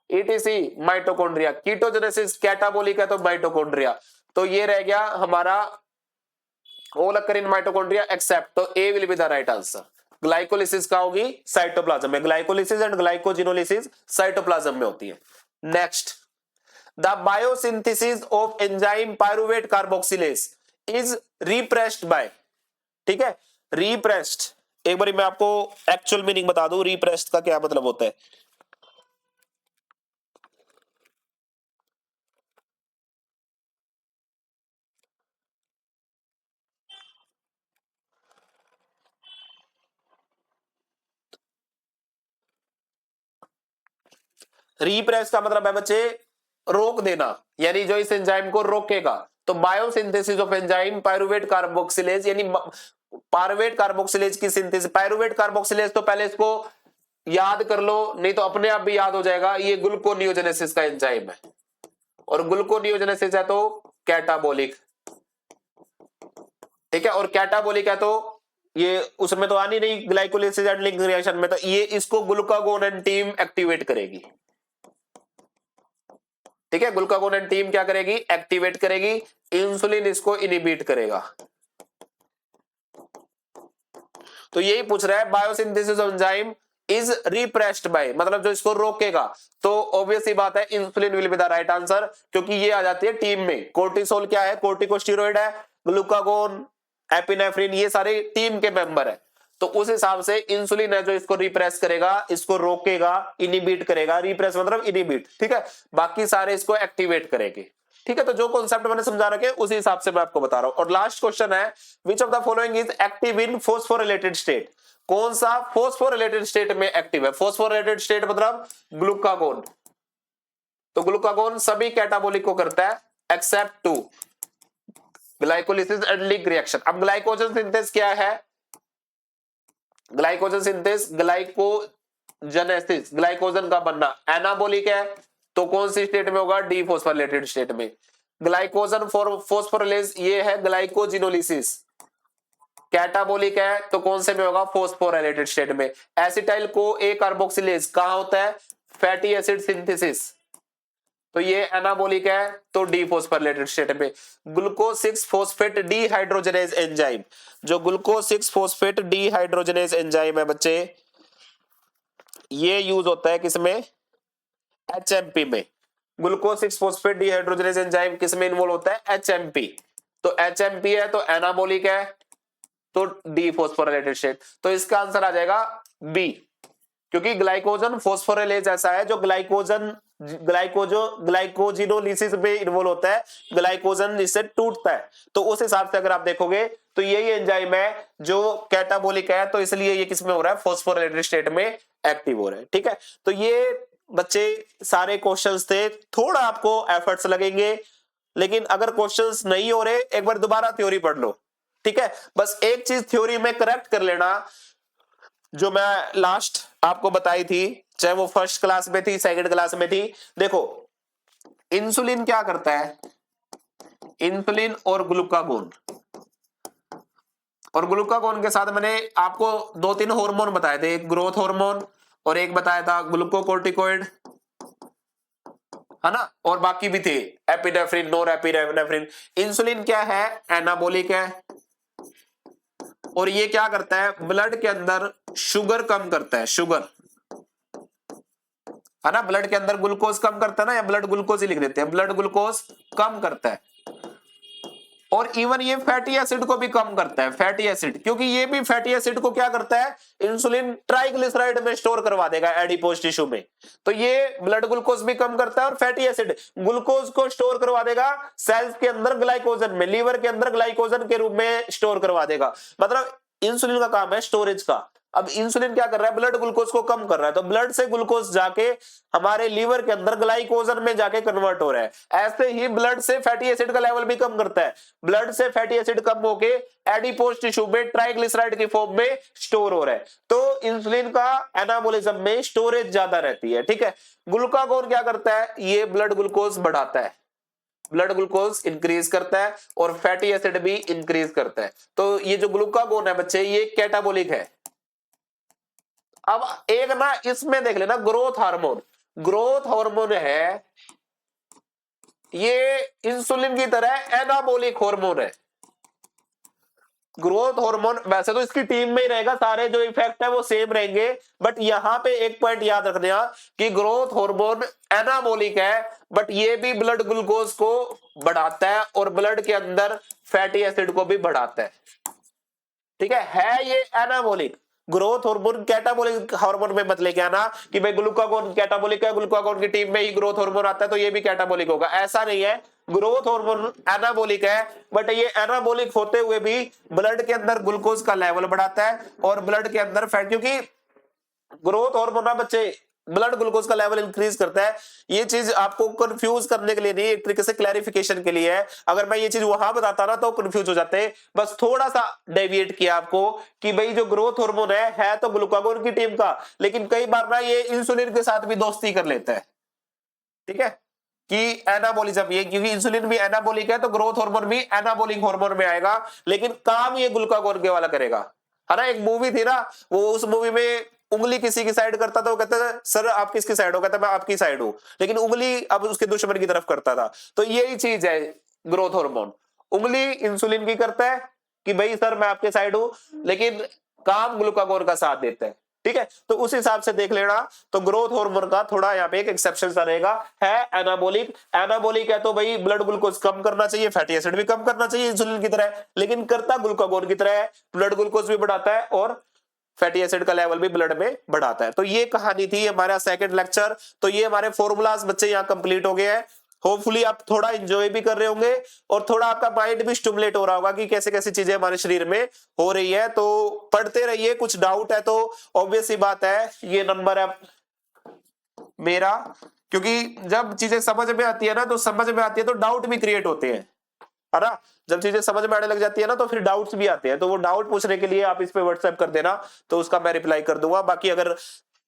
ETC mitochondria, ketogenesis catabolic है तो माइटोकॉन्ड्रिया। तो ये रह गया हमारा all occur in mitochondria except, तो A will be the right answer. Glycolysis का होगी साइटोप्लाज्म में, ग्लाइकोलिसिस एंड ग्लाइकोजिनोलिसिस साइटोप्लाज्म में होती है। Next, the biosynthesis of enzyme pyruvate carboxylase is repressed by, ठीक है, रिप्रेस्ड। एक बार मैं आपको एक्चुअल मीनिंग बता दूं रिप्रेस्ड का क्या मतलब होता है। रिप्रेस का मतलब है बच्चे रोक देना, यानी जो इस एंजाइम को रोकेगा। तो biosynthesis of enzyme pyruvate carboxylase, यानी पायरुवेट कार्बोक्सिलेज की सिंथेसिस। पायरुवेट कार्बोक्सिलेज तो पहले इसको याद कर लो, नहीं तो अपने आप भी याद हो जाएगा। ये ग्लूकोनियोजेनेसिस का एंजाइम है, और ग्लूकोनियोजेनेसिस है तो कैटाबोलिक, ठीक है, और कैटाबोलिक है तो ये उसमें तो आनी नहीं ग्लाइकोलिसिस एंड लिंक रिएक्शन में, तो ये इसको ग्लूकागोन एंजाइम एक्टिवेट करेगी, ठीक है। ग्लूकागोन एंजाइम क्या करेगी, एक्टिवेट करेगी, इंसुलिन इसको इनिबिट करेगा। तो यही पूछ रहा है biosynthesis of enzyme is repressed by, मतलब जो इसको रोकेगा। तो ऑब्वियस ही बात है insulin will be the right answer, क्योंकि ये आ जाती है टीम में। कोर्टिसोल क्या है, कोर्टिकोस्टेरॉइड है, ग्लूकागोन, एपिनेफ्रिन, ये सारे टीम के मेंबर है। तो उस हिसाब से इंसुलिन है जो इसको रिप्रेस करेगा, इसको रोकेगा, इनिबिट करेगा। रिप्रेस मतलब इनिबिट, ठीक है, बाकी सारे इसको एक्टिवेट करेंगे, ठीक है। तो जो कॉन्सेप्ट मैंने समझा रखे उसी हिसाब से मैं आपको बता रहा हूं। और लास्ट क्वेश्चन है, which of the following is active in phosphorylated state, कौन सा फोस्फोरिलेटेड स्टेट में एक्टिव है। फोस्फोरिलेटेड स्टेट मतलब ग्लूकागोन, तो ग्लूकागोन सभी कैटाबोलिक को करता है except two glycolysis and link reaction. अब ग्लाइकोजन सिंथेस क्या है, ग्लाइकोजन सिंथेस ग्लाइकोजेनेसिस, ग्लाइकोजन का बनना। एनाबोलिक है तो कौन सी स्टेट में होगा, डी फॉस्फोरिलेटेड स्टेट में। ग्लाइकोजन फॉस्फोरिलेज ये है ग्लाइकोजिनोलिसिस। कैटाबोलिक है तो कौन से में होगा, फॉस्फोरिलेटेड स्टेट में। एसिटाइल को ए कार्बोक्सिलेज कहां होता है, फैटी एसिड सिंथेसिस, तो ये एनाबोलिक है तो डी फॉस्फोरिलेटेड स्टेट में। ग्लूकोज 6 फॉस्फेट डीहाइड्रोजनेज एंजाइम, जो ग्लूकोज 6 फॉस्फेट डीहाइड्रोजनेज एंजाइम है बच्चे, ये यूज होता है किसमें, एचएमपी में। ग्लूकोज 6 फॉस्फेट डीहाइड्रोजनेज एंजाइम किसमें इन्वॉल्व होता है, एचएमपी। तो एचएमपी है तो एनाबोलिक है तो डी फॉस्फोरिलेटेड स्टेट। तो इसका आंसर आ जाएगा बी, क्योंकि ग्लाइकोजन फॉस्फोरिलेज ऐसा है जो ग्लाइकोजिनोलिसिस में इन्वॉल्व होता है, ग्लाइकोजन इससे टूटता है। तो उस हिसाब से अगर आप देखोगे तो यही एंजाइम है जो कैटाबोलिक है, तो इसलिए ये किसमें हो रहा है, फॉस्फोरिलेटेड स्टेट में एक्टिव हो रहा है, ठीक है। तो ये बच्चे सारे क्वेश्चंस थे, थोड़ा आपको एफर्ट्स लगेंगे, लेकिन अगर क्वेश्चंस नहीं हो रहे एक बार दोबारा थ्योरी पढ़ लो, ठीक है। बस एक चीज थ्योरी में करेक्ट कर लेना, जो मैं लास्ट आपको बताई थी, चाहे वो फर्स्ट क्लास में थी सेकंड क्लास में थी। देखो इंसुलिन क्या करता है, इंसुलिन और ग्लूकागोन, और ग्लूकागोन के साथ मैंने आपको 2-3 हार्मोन बताए थे, एक ग्रोथ हार्मोन और एक बताया था ग्लूकोकोर्टिकोइड, है ना, और बाकी भी थे एपिनेफ्रिन, नोरेपिनेफ्रिन। इंसुलिन क्या है, एनाबोलिक है, और ये क्या करता है, ब्लड के अंदर शुगर कम करता है, शुगर, है ना, ब्लड के अंदर ग्लूकोज कम करता है ना, या ब्लड ग्लूकोज ही लिख देते हैं, ब्लड ग्लूकोज कम करता है। और इवन ये फैटी एसिड को भी कम करता है, फैटी एसिड, क्योंकि ये भी फैटी एसिड को क्या करता है, इंसुलिन ट्राइग्लिसराइड में स्टोर करवा देगा एडिपोज टिश्यू में। तो ये ब्लड ग्लूकोज भी कम करता है और फैटी एसिड ग्लूकोज को स्टोर करवा देगा सेल्स के अंदर ग्लाइकोजन में, लीवर के अंदर ग्लाइकोजन के रूप में स्टोर करवा देगा। मतलब इंसुलिन का काम है स्टोरेज का, अब इंसुलिन क्या कर रहा है, ब्लड ग्लूकोज को कम कर रहा है, तो ब्लड से ग्लूकोज जाके हमारे लीवर के अंदर ग्लाइकोजन में जाके कन्वर्ट हो रहा है। ऐसे ही ब्लड से फैटी एसिड का लेवल भी कम करता है, ब्लड से फैटी एसिड कम होके एडिपोज टिश्यू में ट्राइग्लिसराइड की फॉर्म में स्टोर हो रहा है। तो इंसुलिन का एनाबॉलिज्म में स्टोरेज ज्यादा रहती है, ठीक है। ग्लूकागोन क्या करता है, ये ब्लड ग्लूकोज बढ़ाता है, ब्लड ग्लूकोज इंक्रीज करता है और फैटी एसिड भी इंक्रीज करता है। तो ये जो ग्लूकागोन है बच्चे, ये कैटाबोलिक है। अब एक ना इसमें देख लेना, ग्रोथ हार्मोन, ग्रोथ हार्मोन है, ये इंसुलिन की तरह एनाबॉलिक हार्मोन है। ग्रोथ हार्मोन वैसे तो इसकी टीम में ही रहेगा, सारे जो इफेक्ट है वो सेम रहेंगे, बट यहां पे एक पॉइंट याद रखना कि ग्रोथ हार्मोन एनाबॉलिक है, बट ये भी ब्लड ग्लूकोज को बढ़ाता है और ब्लड के अंदर फैटी एसिड को भी बढ़ाता है, ठीक है ये anabolic. Growth hormone catabolic hormone में मत लेके आना कि भाई ग्लूकागोन कैटाबोलिक है, ग्लूकागोन की टीम में ही ग्रोथ हार्मोन आता है तो ये भी कैटाबोलिक होगा, ऐसा नहीं है। ग्रोथ हार्मोन एनाबोलिक है, बट ये एनाबोलिक होते हुए भी ब्लड के अंदर ग्लूकोज का लेवल बढ़ाता है और ब्लड के अंदर फैट, क्योंकि ग्रोथ हार्मोन ना बच्चे ब्लड ग्लूकोज का लेवल इंक्रीज करता है। ये चीज आपको कंफ्यूज करने के लिए नहीं, एक तरीके से क्लैरिफिकेशन के लिए है। अगर मैं ये चीज वहां बताता ना तो कंफ्यूज हो जाते, बस थोड़ा सा डेविएट किया आपको कि भाई जो ग्रोथ हार्मोन है तो ग्लूकागोन की टीम का, लेकिन कई बार ना ये इंसुलिन के साथ भी दोस्ती कर लेता है, ठीक है, कि एनाबोलिज्म, ये क्योंकि इंसुलिन भी एनाबोलिक है तो ग्रोथ हार्मोन भी एनाबोलिक हार्मोन में आएगा, लेकिन काम ये ग्लूकागोन के वाला करेगा, है ना। एक मूवी थी ना, वो उस मूवी में उंगली किसी की साइड करता था, वो कहता था सर आप किसकी साइड हो, कहता मैं आपकी साइड हूं, लेकिन उंगली अब उसके दुश्मन की तरफ करता था। तो यही चीज है ग्रोथ हार्मोन, उंगली इंसुलिन की करता है कि भाई सर मैं आपके साइड हूं, लेकिन काम ग्लूकागोन का साथ देता है, ठीक है। तो उस हिसाब से देख लेना। तो ग्रोथ हार्मोन का थोड़ा यहाँ पे एक एक्सेप्शन सा रहेगा, है एनाबोलिक, एनाबोलिक है तो भाई ब्लड ग्लूकोज कम करना चाहिए, फैटी एसिड भी कम करना चाहिए इंसुलिन की तरह, लेकिन करता ग्लूकागोन की तरह है, ब्लड ग्लूकोज भी बढ़ाता है और फैटी एसिड का लेवल भी ब्लड में बढ़ाता है। तो ये कहानी थी हमारा सेकंड लेक्चर। तो ये हमारे फॉर्मूलाज बच्चे यहाँ कंप्लीट हो गए हैं। होपफुली आप थोड़ा एंजॉय भी कर रहे होंगे और थोड़ा आपका माइंड भी स्टिमुलेट हो रहा होगा कि कैसे कैसे चीजें हमारे शरीर में हो रही है। तो पढ़ते रहिए, कुछ डाउट है तो ऑब्वियस सी बात है ये नंबर है मेरा, क्योंकि जब चीजें समझ में आती है ना तो समझ में आती है तो डाउट भी क्रिएट होते हैं, है ना। जब चीजें समझ में आने लग जाती है ना तो फिर डाउट्स भी आते हैं, तो वो डाउट पूछने के लिए आप इस पे व्हाट्सएप कर देना, तो उसका मैं रिप्लाई कर दूंगा। बाकी अगर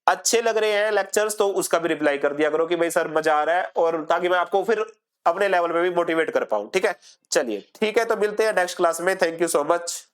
अच्छे लग रहे हैं लेक्चर्स तो उसका भी रिप्लाई कर दिया करो कि भाई सर मजा आ रहा है, और ताकि मैं आपको फिर अपने लेवल पे भी मोटिवेट कर पाऊं, ठीक है। चलिए ठीक है, तो मिलते हैं नेक्स्ट क्लास में। Thank you so much.